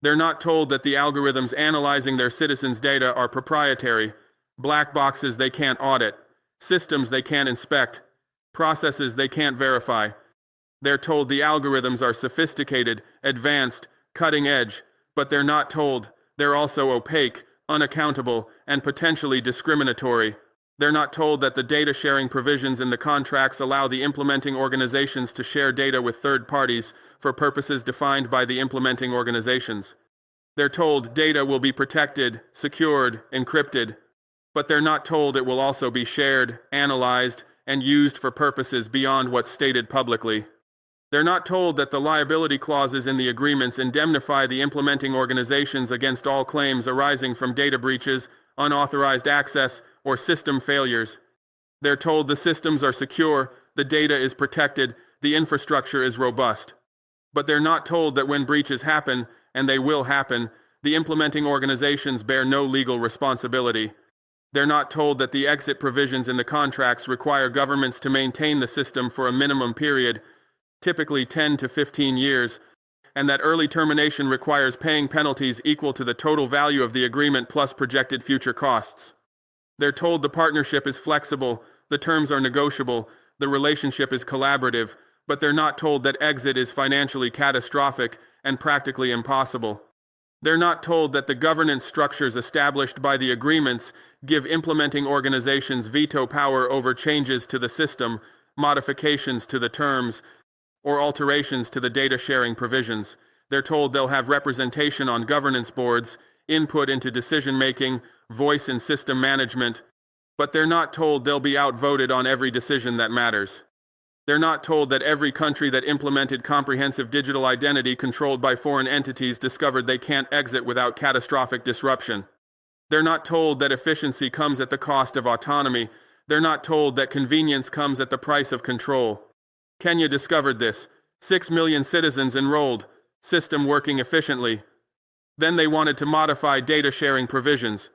They're not told that the algorithms analyzing their citizens' data are proprietary, black boxes they can't audit, systems they can't inspect, processes they can't verify. They're told the algorithms are sophisticated, advanced, cutting edge, but they're not told they're also opaque, unaccountable, and potentially discriminatory. They're not told that the data sharing provisions in the contracts allow the implementing organizations to share data with third parties for purposes defined by the implementing organizations. They're told data will be protected, secured, encrypted, but they're not told it will also be shared, analyzed, and used for purposes beyond what's stated publicly. They're not told that the liability clauses in the agreements indemnify the implementing organizations against all claims arising from data breaches, unauthorized access, or system failures. They're told the systems are secure, the data is protected, the infrastructure is robust. But they're not told that when breaches happen, and they will happen, the implementing organizations bear no legal responsibility. They're not told that the exit provisions in the contracts require governments to maintain the system for a minimum period, typically 10 to 15 years, and that early termination requires paying penalties equal to the total value of the agreement plus projected future costs. They're told the partnership is flexible, the terms are negotiable, the relationship is collaborative, but they're not told that exit is financially catastrophic and practically impossible. They're not told that the governance structures established by the agreements give implementing organizations veto power over changes to the system, modifications to the terms, or alterations to the data sharing provisions. They're told they'll have representation on governance boards, input into decision-making, voice in system management, but they're not told they'll be outvoted on every decision that matters. They're not told that every country that implemented comprehensive digital identity controlled by foreign entities discovered they can't exit without catastrophic disruption. They're not told that efficiency comes at the cost of autonomy. They're not told that convenience comes at the price of control. Kenya discovered this. 6 million citizens enrolled, system working efficiently. Then they wanted to modify data sharing provisions,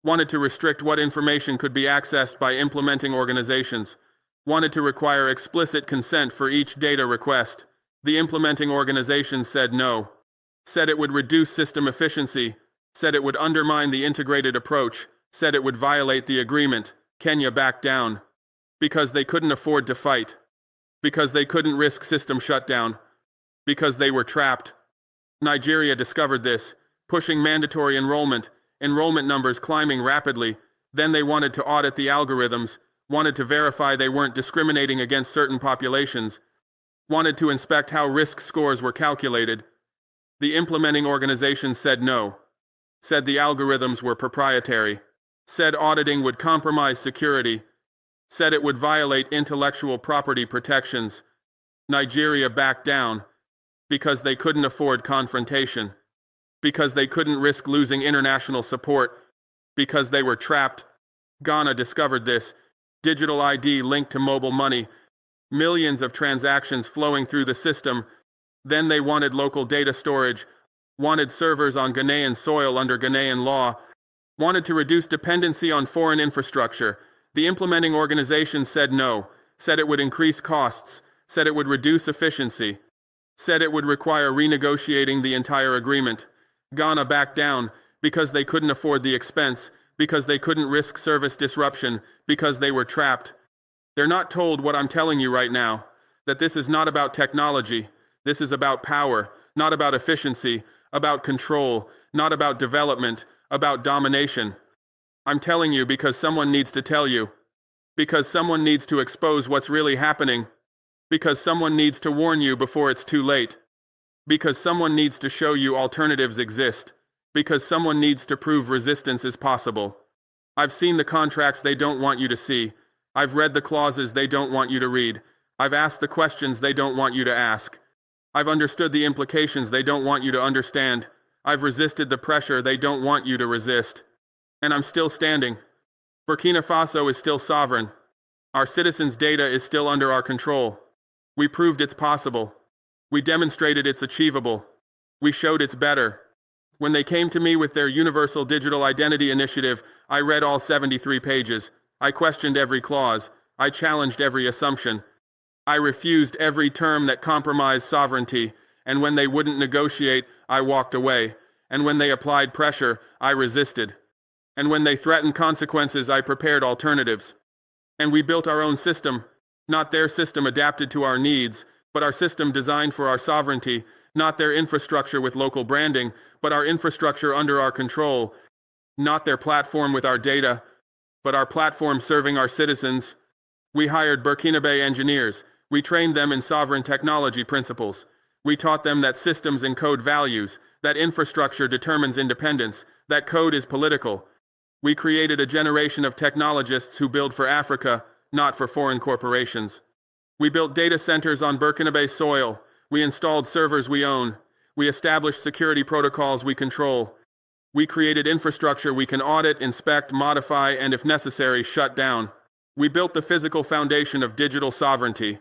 wanted to restrict what information could be accessed by implementing organizations, wanted to require explicit consent for each data request. The implementing organization said no, said it would reduce system efficiency, said it would undermine the integrated approach, said it would violate the agreement. Kenya backed down because they couldn't afford to fight, because they couldn't risk system shutdown, because they were trapped. Nigeria discovered this, pushing mandatory enrollment numbers climbing rapidly. Then they wanted to audit the algorithms, wanted to verify they weren't discriminating against certain populations, wanted to inspect how risk scores were calculated. The implementing organization said no, said the algorithms were proprietary, said auditing would compromise security, said it would violate intellectual property protections. Nigeria backed down because they couldn't afford confrontation, because they couldn't risk losing international support, because they were trapped. Ghana discovered this. Digital ID linked to mobile money, millions of transactions flowing through the system. Then they wanted local data storage, wanted servers on Ghanaian soil under Ghanaian law, wanted to reduce dependency on foreign infrastructure. The implementing organization said no, said it would increase costs, said it would reduce efficiency, said it would require renegotiating the entire agreement. Ghana backed down because they couldn't afford the expense, because they couldn't risk service disruption, because they were trapped. They're not told what I'm telling you right now, that this is not about technology, this is about power, not about efficiency, about control, not about development, about domination. I'm telling you because someone needs to tell you, because someone needs to expose what's really happening, because someone needs to warn you before it's too late, because someone needs to show you alternatives exist, because someone needs to prove resistance is possible. I've seen the contracts they don't want you to see. I've read the clauses they don't want you to read. I've asked the questions they don't want you to ask. I've understood the implications they don't want you to understand. I've resisted the pressure they don't want you to resist. And I'm still standing. Burkina Faso is still sovereign. Our citizens' data is still under our control. We proved it's possible. We demonstrated it's achievable. We showed it's better. When they came to me with their Universal Digital Identity Initiative, I read all 73 pages. I questioned every clause. I challenged every assumption. I refused every term that compromised sovereignty, and when they wouldn't negotiate, I walked away. And when they applied pressure, I resisted. And when they threatened consequences, I prepared alternatives. And we built our own system, not their system adapted to our needs, but our system designed for our sovereignty, not their infrastructure with local branding, but our infrastructure under our control, not their platform with our data, but our platform serving our citizens. We hired Burkina Faso engineers. We trained them in sovereign technology principles. We taught them that systems encode values, that infrastructure determines independence, that code is political. We created a generation of technologists who build for Africa, not for foreign corporations. We built data centers on Burkina Faso soil. We installed servers we own. We established security protocols we control. We created infrastructure we can audit, inspect, modify, and if necessary, shut down. We built the physical foundation of digital sovereignty.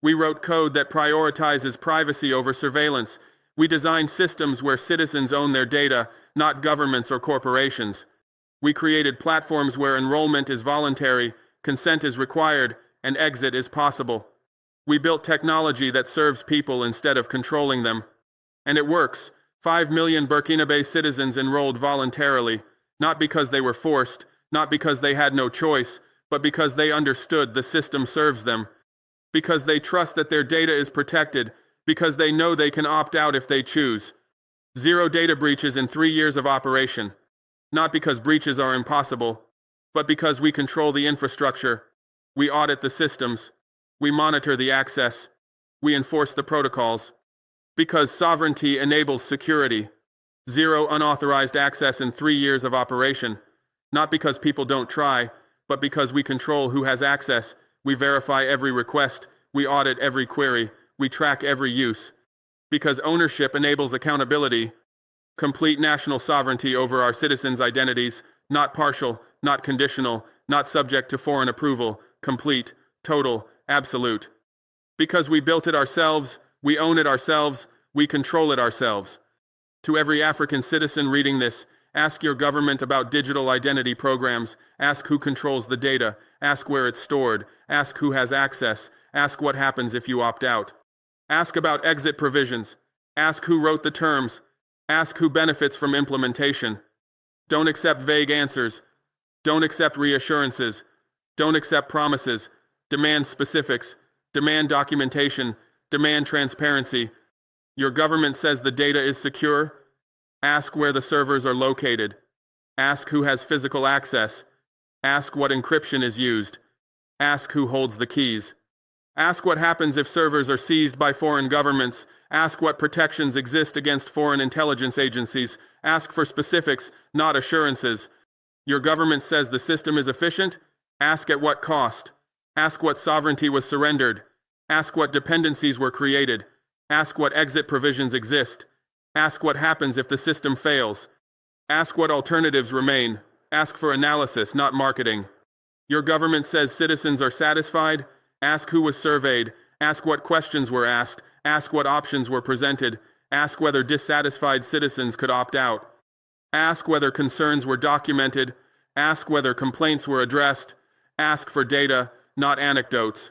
We wrote code that prioritizes privacy over surveillance. We designed systems where citizens own their data, not governments or corporations. We created platforms where enrollment is voluntary, consent is required, and exit is possible. We built technology that serves people instead of controlling them. And it works. 5 million Burkina Faso citizens enrolled voluntarily, not because they were forced, not because they had no choice, but because they understood the system serves them, because they trust that their data is protected, because they know they can opt out if they choose. 0 data breaches in 3 years of operation. Not because breaches are impossible, but because we control the infrastructure. We audit the systems. We monitor the access. We enforce the protocols. Because sovereignty enables security. 0 unauthorized access in 3 years of operation. Not because people don't try, but because we control who has access. We verify every request. We audit every query. We track every use. Because ownership enables accountability. Complete national sovereignty over our citizens' identities, not partial, not conditional, not subject to foreign approval, complete, total, absolute. Because we built it ourselves, we own it ourselves, we control it ourselves. To every African citizen reading this, ask your government about digital identity programs, ask who controls the data, ask where it's stored, ask who has access, ask what happens if you opt out. Ask about exit provisions, ask who wrote the terms, ask who benefits from implementation. Don't accept vague answers. Don't accept reassurances. Don't accept promises. Demand specifics. Demand documentation. Demand transparency. Your government says the data is secure. Ask where the servers are located. Ask who has physical access. Ask what encryption is used. Ask who holds the keys. Ask what happens if servers are seized by foreign governments. Ask what protections exist against foreign intelligence agencies. Ask for specifics, not assurances. Your government says the system is efficient? Ask at what cost. Ask what sovereignty was surrendered. Ask what dependencies were created. Ask what exit provisions exist. Ask what happens if the system fails. Ask what alternatives remain. Ask for analysis, not marketing. Your government says citizens are satisfied? Ask who was surveyed. Ask what questions were asked. Ask what options were presented. Ask whether dissatisfied citizens could opt out. Ask whether concerns were documented. Ask whether complaints were addressed. Ask for data, not anecdotes.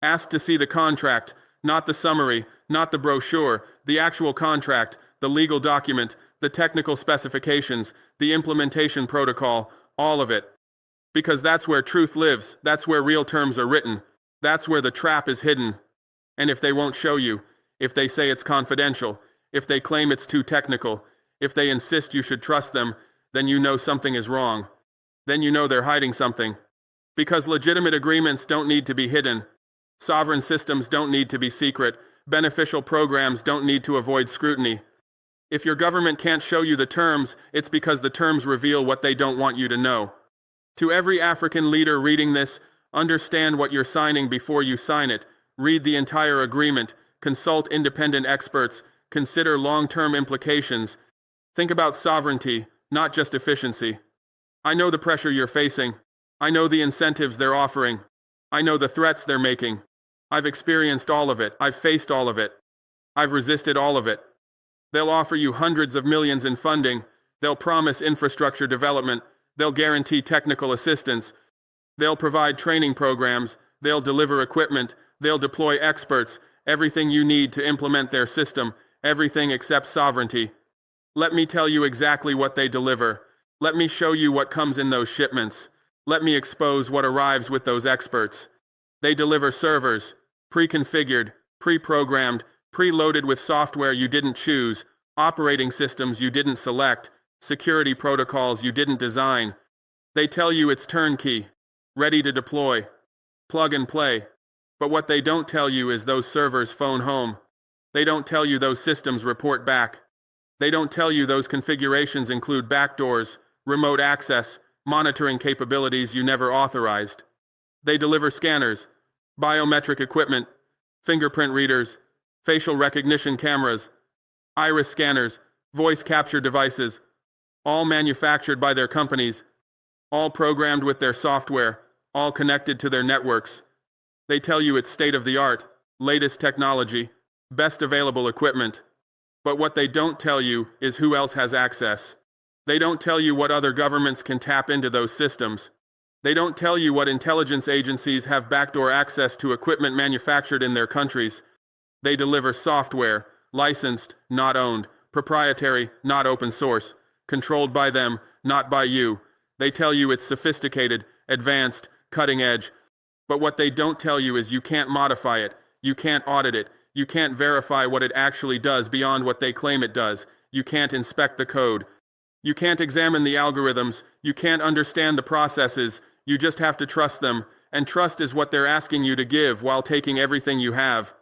Ask to see the contract, not the summary, not the brochure, the actual contract, the legal document, the technical specifications, the implementation protocol, all of it. Because that's where truth lives, that's where real terms are written. That's where the trap is hidden. And if they won't show you, if they say it's confidential, if they claim it's too technical, if they insist you should trust them, then you know something is wrong. Then you know they're hiding something. Because legitimate agreements don't need to be hidden. Sovereign systems don't need to be secret. Beneficial programs don't need to avoid scrutiny. If your government can't show you the terms, it's because the terms reveal what they don't want you to know. To every African leader reading this, understand what you're signing before you sign it. Read the entire agreement. Consult independent experts. Consider long-term implications. Think about sovereignty, not just efficiency. I know the pressure you're facing. I know the incentives they're offering. I know the threats they're making. I've experienced all of it. I've faced all of it. I've resisted all of it. They'll offer you hundreds of millions in funding. They'll promise infrastructure development. They'll guarantee technical assistance. They'll provide training programs. They'll deliver equipment. They'll deploy experts. Everything you need to implement their system. Everything except sovereignty. Let me tell you exactly what they deliver. Let me show you what comes in those shipments. Let me expose what arrives with those experts. They deliver servers, pre-configured, pre-programmed, preloaded with software you didn't choose, operating systems you didn't select, security protocols you didn't design. They tell you it's turnkey, ready to deploy, plug and play. But what they don't tell you is those servers phone home. They don't tell you those systems report back. They don't tell you those configurations include backdoors, remote access, monitoring capabilities you never authorized. They deliver scanners, biometric equipment, fingerprint readers, facial recognition cameras, iris scanners, voice capture devices, all manufactured by their companies, all programmed with their software, all connected to their networks. They tell you it's state-of-the-art, latest technology, best available equipment. But what they don't tell you is who else has access. They don't tell you what other governments can tap into those systems. They don't tell you what intelligence agencies have backdoor access to equipment manufactured in their countries. They deliver software, licensed, not owned, proprietary, not open source, controlled by them, not by you. They tell you it's sophisticated, advanced, cutting edge. But what they don't tell you is you can't modify it, you can't audit it, you can't verify what it actually does beyond what they claim it does, you can't inspect the code. You can't examine the algorithms, you can't understand the processes, you just have to trust them, and trust is what they're asking you to give while taking everything you have.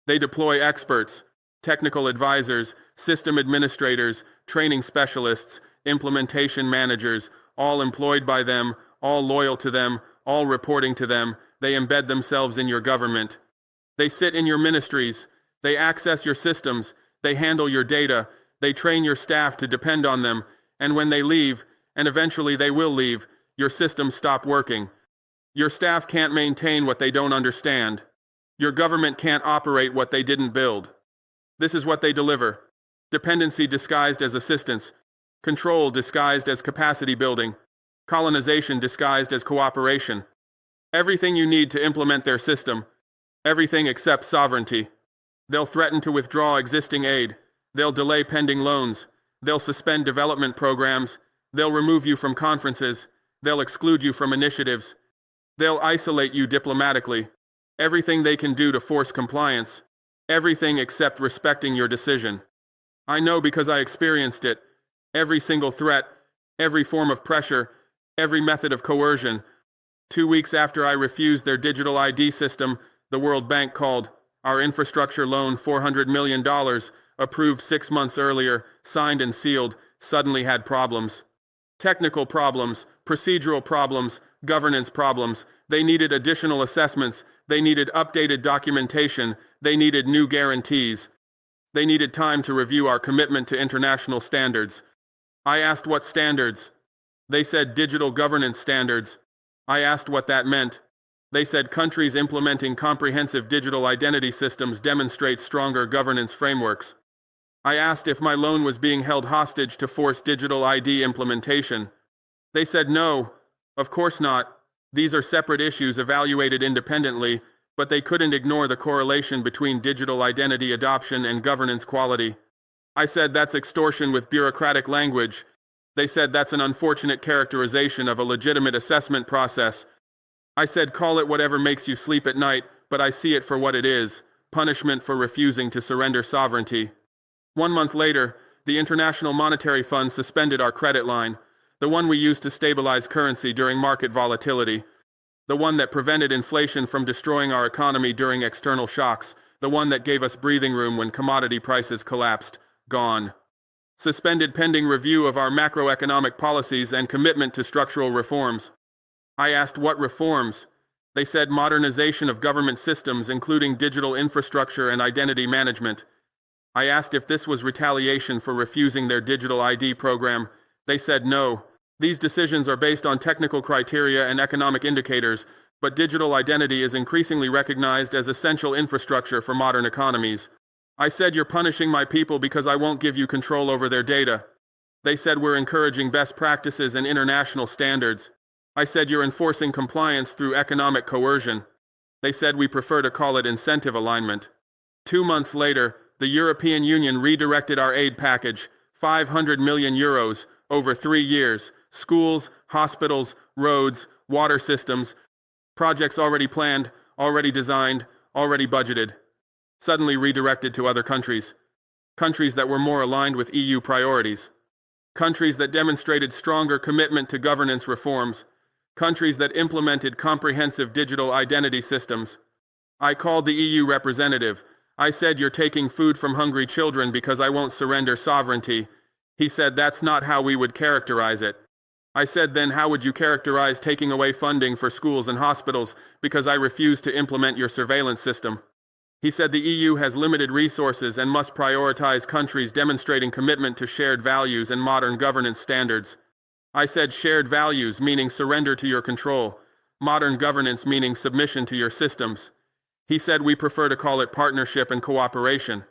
They deploy experts, technical advisors, system administrators, training specialists, implementation managers, all employed by them, all loyal to them, all reporting to them. They embed themselves in your government. They sit in your ministries, they access your systems, they handle your data, they train your staff to depend on them, and when they leave, and eventually they will leave, your systems stop working. Your staff can't maintain what they don't understand. Your government can't operate what they didn't build. This is what they deliver. Dependency disguised as assistance, control disguised as capacity building, colonization disguised as cooperation. Everything you need to implement their system, everything except sovereignty. They'll threaten to withdraw existing aid. They'll delay pending loans. They'll suspend development programs. They'll remove you from conferences. They'll exclude you from initiatives. They'll isolate you diplomatically. Everything they can do to force compliance. Everything except respecting your decision. I know because I experienced it. Every single threat, every form of pressure, every method of coercion. 2 weeks after I refused their digital ID system, the World Bank called. Our infrastructure loan, $400 million, approved 6 months earlier, signed and sealed, suddenly had problems. Technical problems, procedural problems, governance problems. They needed additional assessments. They needed updated documentation. They needed new guarantees. They needed time to review our commitment to international standards. I asked what standards. They said digital governance standards. I asked what that meant. They said countries implementing comprehensive digital identity systems demonstrate stronger governance frameworks. I asked if my loan was being held hostage to force digital ID implementation. They said no, of course not. These are separate issues evaluated independently, but they couldn't ignore the correlation between digital identity adoption and governance quality. I said that's extortion with bureaucratic language. They said that's an unfortunate characterization of a legitimate assessment process. I said call it whatever makes you sleep at night, but I see it for what it is, punishment for refusing to surrender sovereignty. 1 month later, the International Monetary Fund suspended our credit line, the one we used to stabilize currency during market volatility, the one that prevented inflation from destroying our economy during external shocks, the one that gave us breathing room when commodity prices collapsed, gone. Suspended pending review of our macroeconomic policies and commitment to structural reforms. I asked what reforms. They said modernization of government systems, including digital infrastructure and identity management. I asked if this was retaliation for refusing their digital ID program. They said no. These decisions are based on technical criteria and economic indicators, But digital identity is increasingly recognized as essential infrastructure for modern economies. I said, you're punishing my people because I won't give you control over their data. They said, we're encouraging best practices and international standards. I said, you're enforcing compliance through economic coercion. They said, we prefer to call it incentive alignment. 2 months later, the European Union redirected our aid package, 500 million euros, over 3 years. Schools, hospitals, roads, water systems, projects already planned, already designed, already budgeted, suddenly redirected to other countries. Countries that were more aligned with EU priorities. Countries that demonstrated stronger commitment to governance reforms. Countries that implemented comprehensive digital identity systems. I called the EU representative. I said, you're taking food from hungry children because I won't surrender sovereignty. He said, that's not how we would characterize it. I said, then how would you characterize taking away funding for schools and hospitals because I refuse to implement your surveillance system? He said the EU has limited resources and must prioritize countries demonstrating commitment to shared values and modern governance standards. I said shared values meaning surrender to your control, modern governance meaning submission to your systems. He said we prefer to call it partnership and cooperation.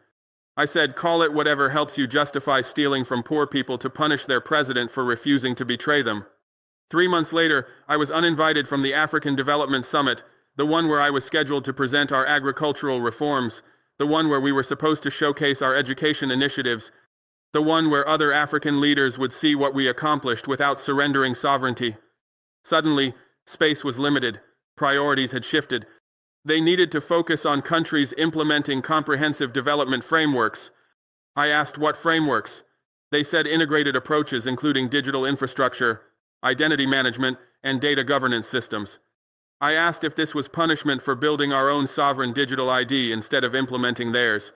I said call it whatever helps you justify stealing from poor people to punish their president for refusing to betray them. 3 months later, I was uninvited from the African Development Summit, the one where I was scheduled to present our agricultural reforms, the one where we were supposed to showcase our education initiatives, the one where other African leaders would see what we accomplished without surrendering sovereignty. Suddenly, space was limited. Priorities had shifted. They needed to focus on countries implementing comprehensive development frameworks. I asked what frameworks. They said integrated approaches including digital infrastructure, identity management, and data governance systems. I asked if this was punishment for building our own sovereign digital ID instead of implementing theirs.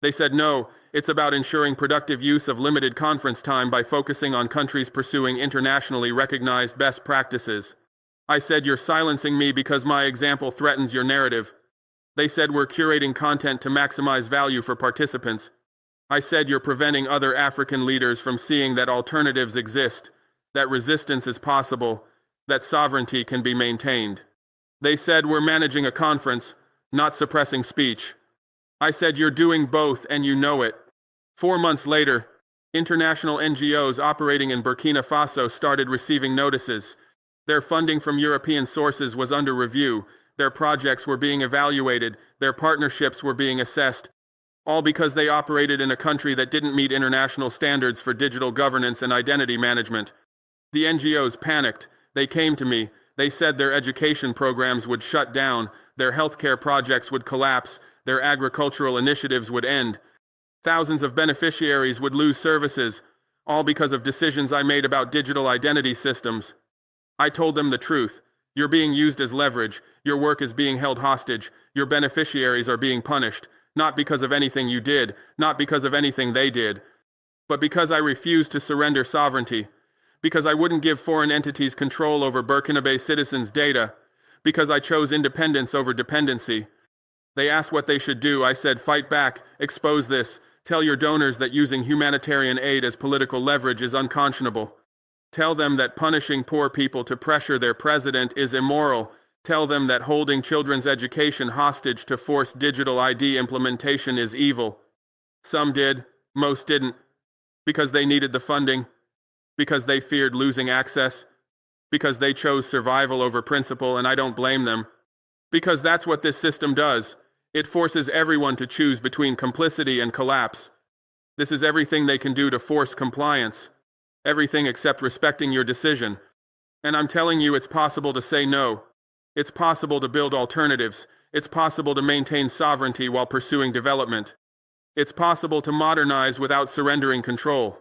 They said no, it's about ensuring productive use of limited conference time by focusing on countries pursuing internationally recognized best practices. I said you're silencing me because my example threatens your narrative. They said we're curating content to maximize value for participants. I said you're preventing other African leaders from seeing that alternatives exist, that resistance is possible, that sovereignty can be maintained. They said we're managing a conference, not suppressing speech. I said you're doing both and you know it. 4 months later, international NGOs operating in Burkina Faso started receiving notices. Their funding from European sources was under review, their projects were being evaluated, their partnerships were being assessed, all because they operated in a country that didn't meet international standards for digital governance and identity management. The NGOs panicked. They came to me. They said their education programs would shut down, their healthcare projects would collapse, their agricultural initiatives would end. Thousands of beneficiaries would lose services, all because of decisions I made about digital identity systems. I told them the truth. You're being used as leverage, your work is being held hostage, your beneficiaries are being punished, not because of anything you did, not because of anything they did, but because I refused to surrender sovereignty, because I wouldn't give foreign entities control over Burkinabe citizens' data, because I chose independence over dependency. They asked what they should do. I said, fight back, expose this, tell your donors that using humanitarian aid as political leverage is unconscionable. Tell them that punishing poor people to pressure their president is immoral. Tell them that holding children's education hostage to force digital ID implementation is evil. Some did, most didn't, because they needed the funding, because they feared losing access, because they chose survival over principle, and I don't blame them. Because that's what this system does. It forces everyone to choose between complicity and collapse. This is everything they can do to force compliance. Everything except respecting your decision. And I'm telling you, it's possible to say no. It's possible to build alternatives. It's possible to maintain sovereignty while pursuing development. It's possible to modernize without surrendering control.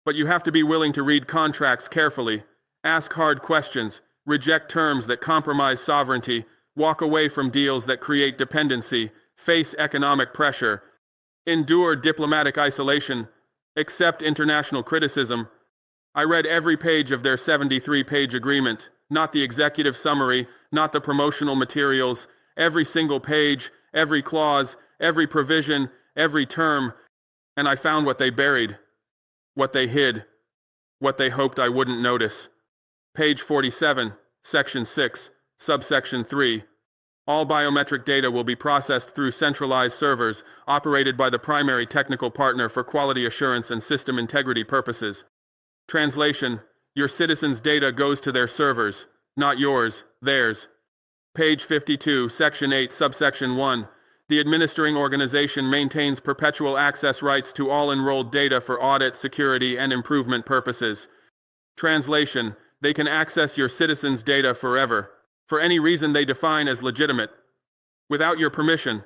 But you have to be willing to read contracts carefully, ask hard questions, reject terms that compromise sovereignty, walk away from deals that create dependency, face economic pressure, endure diplomatic isolation, accept international criticism. I read every page of their 73-page agreement, not the executive summary, not the promotional materials, every single page, every clause, every provision, every term, and I found what they buried, what they hid, what they hoped I wouldn't notice. Page 47, Section 6, Subsection 3. All biometric data will be processed through centralized servers operated by the primary technical partner for quality assurance and system integrity purposes. Translation: your citizens' data goes to their servers, not yours, theirs. Page 52, Section 8, Subsection 1. The administering organization maintains perpetual access rights to all enrolled data for audit, security, and improvement purposes. Translation: they can access your citizens' data forever, for any reason they define as legitimate, without your permission.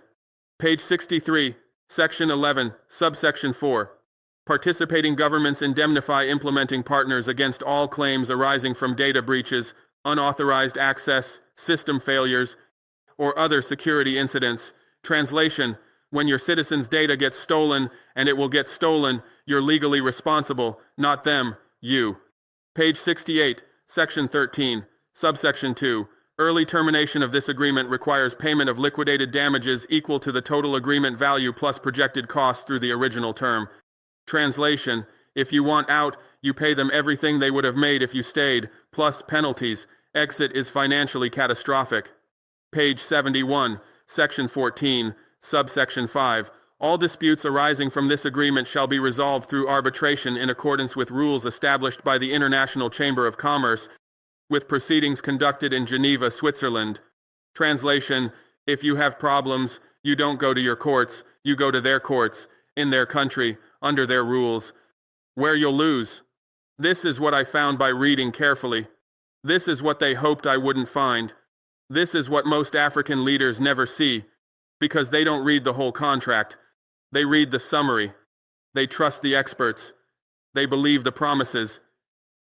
Page 63, Section 11, Subsection 4. Participating governments indemnify implementing partners against all claims arising from data breaches, unauthorized access, system failures, or other security incidents. Translation: when your citizens' data gets stolen, and it will get stolen, you're legally responsible, not them, you. Page 68, Section 13, Subsection 2. Early termination of this agreement requires payment of liquidated damages equal to the total agreement value plus projected costs through the original term. Translation: if you want out, you pay them everything they would have made if you stayed, plus penalties. Exit is financially catastrophic. Page 71, Section 14, Subsection 5. All disputes arising from this agreement shall be resolved through arbitration in accordance with rules established by the International Chamber of Commerce, with proceedings conducted in Geneva, Switzerland. Translation: if you have problems, you don't go to your courts, you go to their courts, in their country, under their rules. Where you'll lose. This is what I found by reading carefully. This is what they hoped I wouldn't find. This is what most African leaders never see, because they don't read the whole contract. They read the summary. They trust the experts. They believe the promises.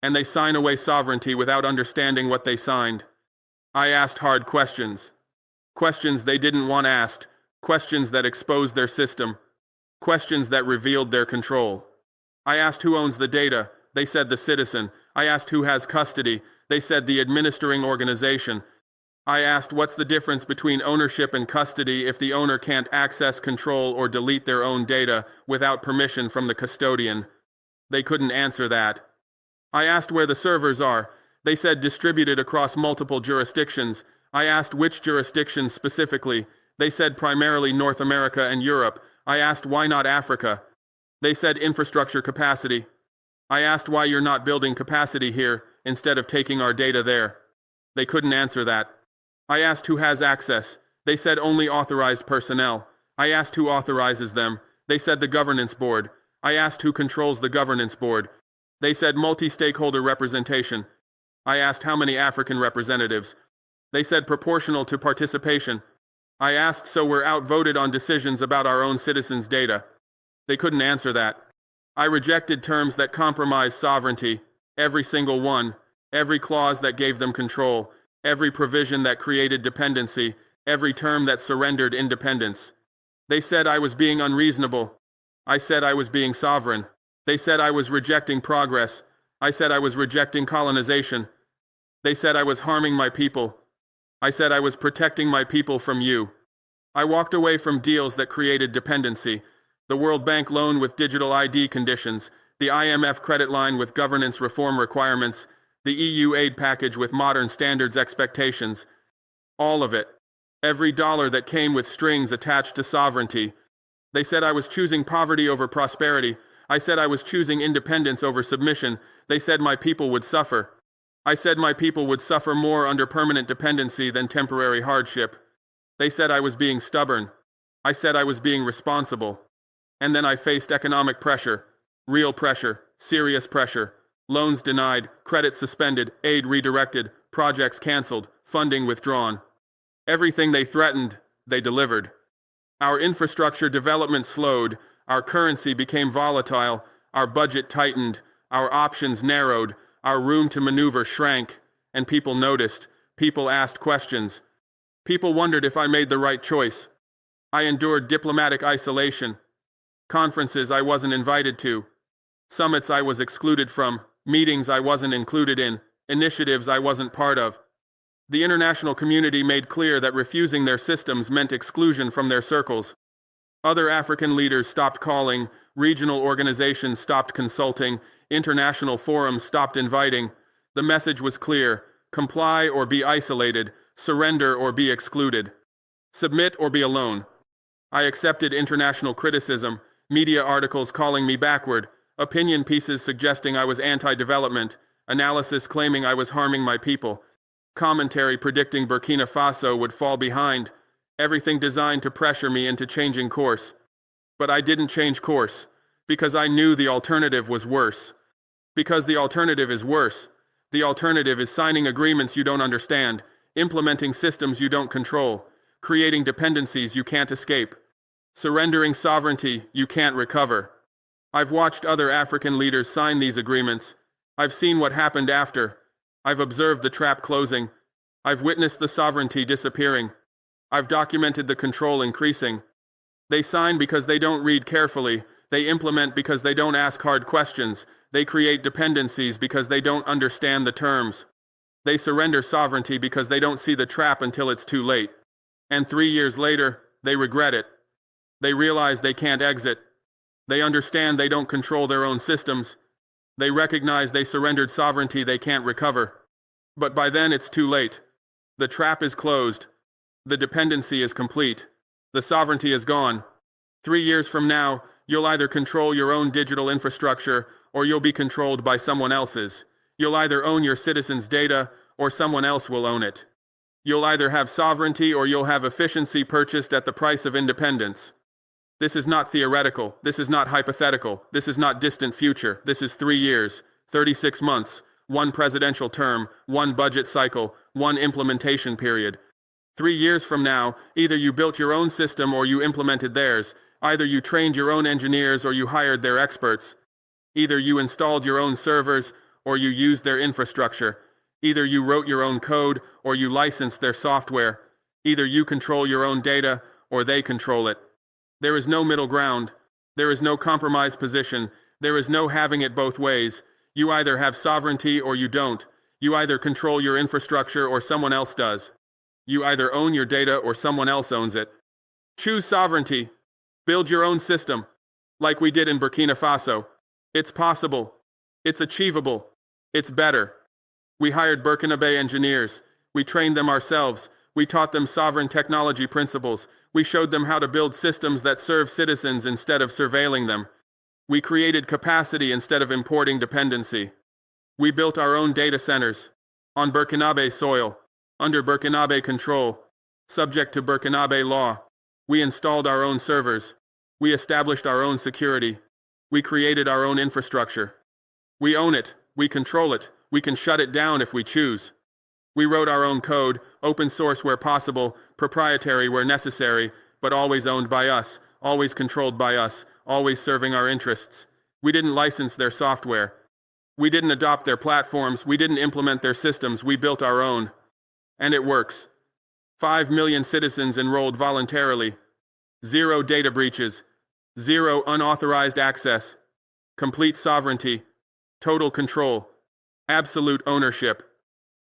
And they sign away sovereignty without understanding what they signed. I asked hard questions. Questions they didn't want asked. Questions that exposed their system. Questions that revealed their control. I asked who owns the data. They said the citizen. I asked who has custody. They said the administering organization. I asked what's the difference between ownership and custody if the owner can't access, control, or delete their own data without permission from the custodian. They couldn't answer that. I asked where the servers are. They said distributed across multiple jurisdictions. I asked which jurisdictions specifically. They said primarily North America and Europe. I asked why not Africa. They said infrastructure capacity. I asked why you're not building capacity here instead of taking our data there. They couldn't answer that. I asked who has access. They said only authorized personnel. I asked who authorizes them. They said the governance board. I asked who controls the governance board. They said multi-stakeholder representation. I asked how many African representatives. They said proportional to participation. I asked so we're outvoted on decisions about our own citizens' data. They couldn't answer that. I rejected terms that compromised sovereignty, every single one, every clause that gave them control, every provision that created dependency, every term that surrendered independence. They said I was being unreasonable. I said I was being sovereign. They said I was rejecting progress. I said I was rejecting colonization. They said I was harming my people. I said I was protecting my people from you. I walked away from deals that created dependency. The World Bank loan with digital ID conditions, the IMF credit line with governance reform requirements, the EU aid package with modern standards expectations. All of it. Every dollar that came with strings attached to sovereignty. They said I was choosing poverty over prosperity. I said I was choosing independence over submission. They said my people would suffer. I said my people would suffer more under permanent dependency than temporary hardship. They said I was being stubborn. I said I was being responsible. And then I faced economic pressure, real pressure, serious pressure, loans denied, credit suspended, aid redirected, projects canceled, funding withdrawn. Everything they threatened, they delivered. Our infrastructure development slowed, our currency became volatile, our budget tightened, our options narrowed, our room to maneuver shrank, and people noticed, people asked questions. People wondered if I made the right choice. I endured diplomatic isolation. Conferences I wasn't invited to. Summits I was excluded from. Meetings I wasn't included in. Initiatives I wasn't part of. The international community made clear that refusing their systems meant exclusion from their circles. Other African leaders stopped calling, regional organizations stopped consulting, international forums stopped inviting. The message was clear: comply or be isolated, surrender or be excluded, submit or be alone. I accepted international criticism, media articles calling me backward, opinion pieces suggesting I was anti-development, analysis claiming I was harming my people, commentary predicting Burkina Faso would fall behind, everything designed to pressure me into changing course. But I didn't change course, because I knew the alternative was worse. Because the alternative is worse. The alternative is signing agreements you don't understand, implementing systems you don't control, creating dependencies you can't escape, surrendering sovereignty you can't recover. I've watched other African leaders sign these agreements. I've seen what happened after. I've observed the trap closing. I've witnessed the sovereignty disappearing. I've documented the control increasing. They sign because they don't read carefully. They implement because they don't ask hard questions. They create dependencies because they don't understand the terms. They surrender sovereignty because they don't see the trap until it's too late. And 3 years later, they regret it. They realize they can't exit. They understand they don't control their own systems. They recognize they surrendered sovereignty they can't recover. But by then it's too late. The trap is closed. The dependency is complete. The sovereignty is gone. 3 years from now, you'll either control your own digital infrastructure or you'll be controlled by someone else's. You'll either own your citizens' data or someone else will own it. You'll either have sovereignty or you'll have efficiency purchased at the price of independence. This is not theoretical. This is not hypothetical. This is not distant future. This is 3 years, 36 months, 1 presidential term, 1 budget cycle, 1 implementation period. 3 years from now, either you built your own system or you implemented theirs. Either you trained your own engineers or you hired their experts. Either you installed your own servers or you used their infrastructure. Either you wrote your own code or you licensed their software. Either you control your own data or they control it. There is no middle ground. There is no compromise position. There is no having it both ways. You either have sovereignty or you don't. You either control your infrastructure or someone else does. You either own your data or someone else owns it. Choose sovereignty. Build your own system, like we did in Burkina Faso. It's possible. It's achievable. It's better. We hired Burkinabe engineers. We trained them ourselves. We taught them sovereign technology principles. We showed them how to build systems that serve citizens instead of surveilling them. We created capacity instead of importing dependency. We built our own data centers, on Burkinabe soil, under Burkinabe control, subject to Burkinabe law. We installed our own servers. We established our own security. We created our own infrastructure. We own it. We control it. We can shut it down if we choose. We wrote our own code, open source where possible, proprietary where necessary, but always owned by us, always controlled by us, always serving our interests. We didn't license their software. We didn't adopt their platforms. We didn't implement their systems. We built our own. And it works. 5 million citizens enrolled voluntarily. 0 data breaches. 0 unauthorized access. Complete sovereignty. Total control. Absolute ownership.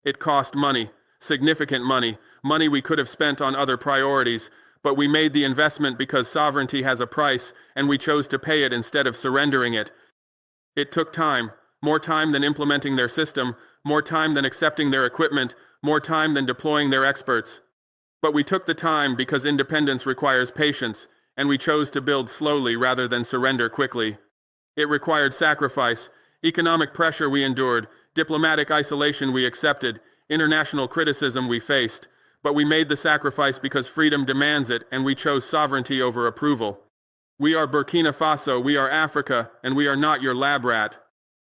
It cost money, significant money, money we could have spent on other priorities, but we made the investment because sovereignty has a price, and we chose to pay it instead of surrendering it. It took time, more time than implementing their system, more time than accepting their equipment, more time than deploying their experts. But we took the time because independence requires patience, and we chose to build slowly rather than surrender quickly. It required sacrifice, economic pressure we endured, diplomatic isolation we accepted, international criticism we faced, but we made the sacrifice because freedom demands it, and we chose sovereignty over approval. We are Burkina Faso, we are Africa, and we are not your lab rat.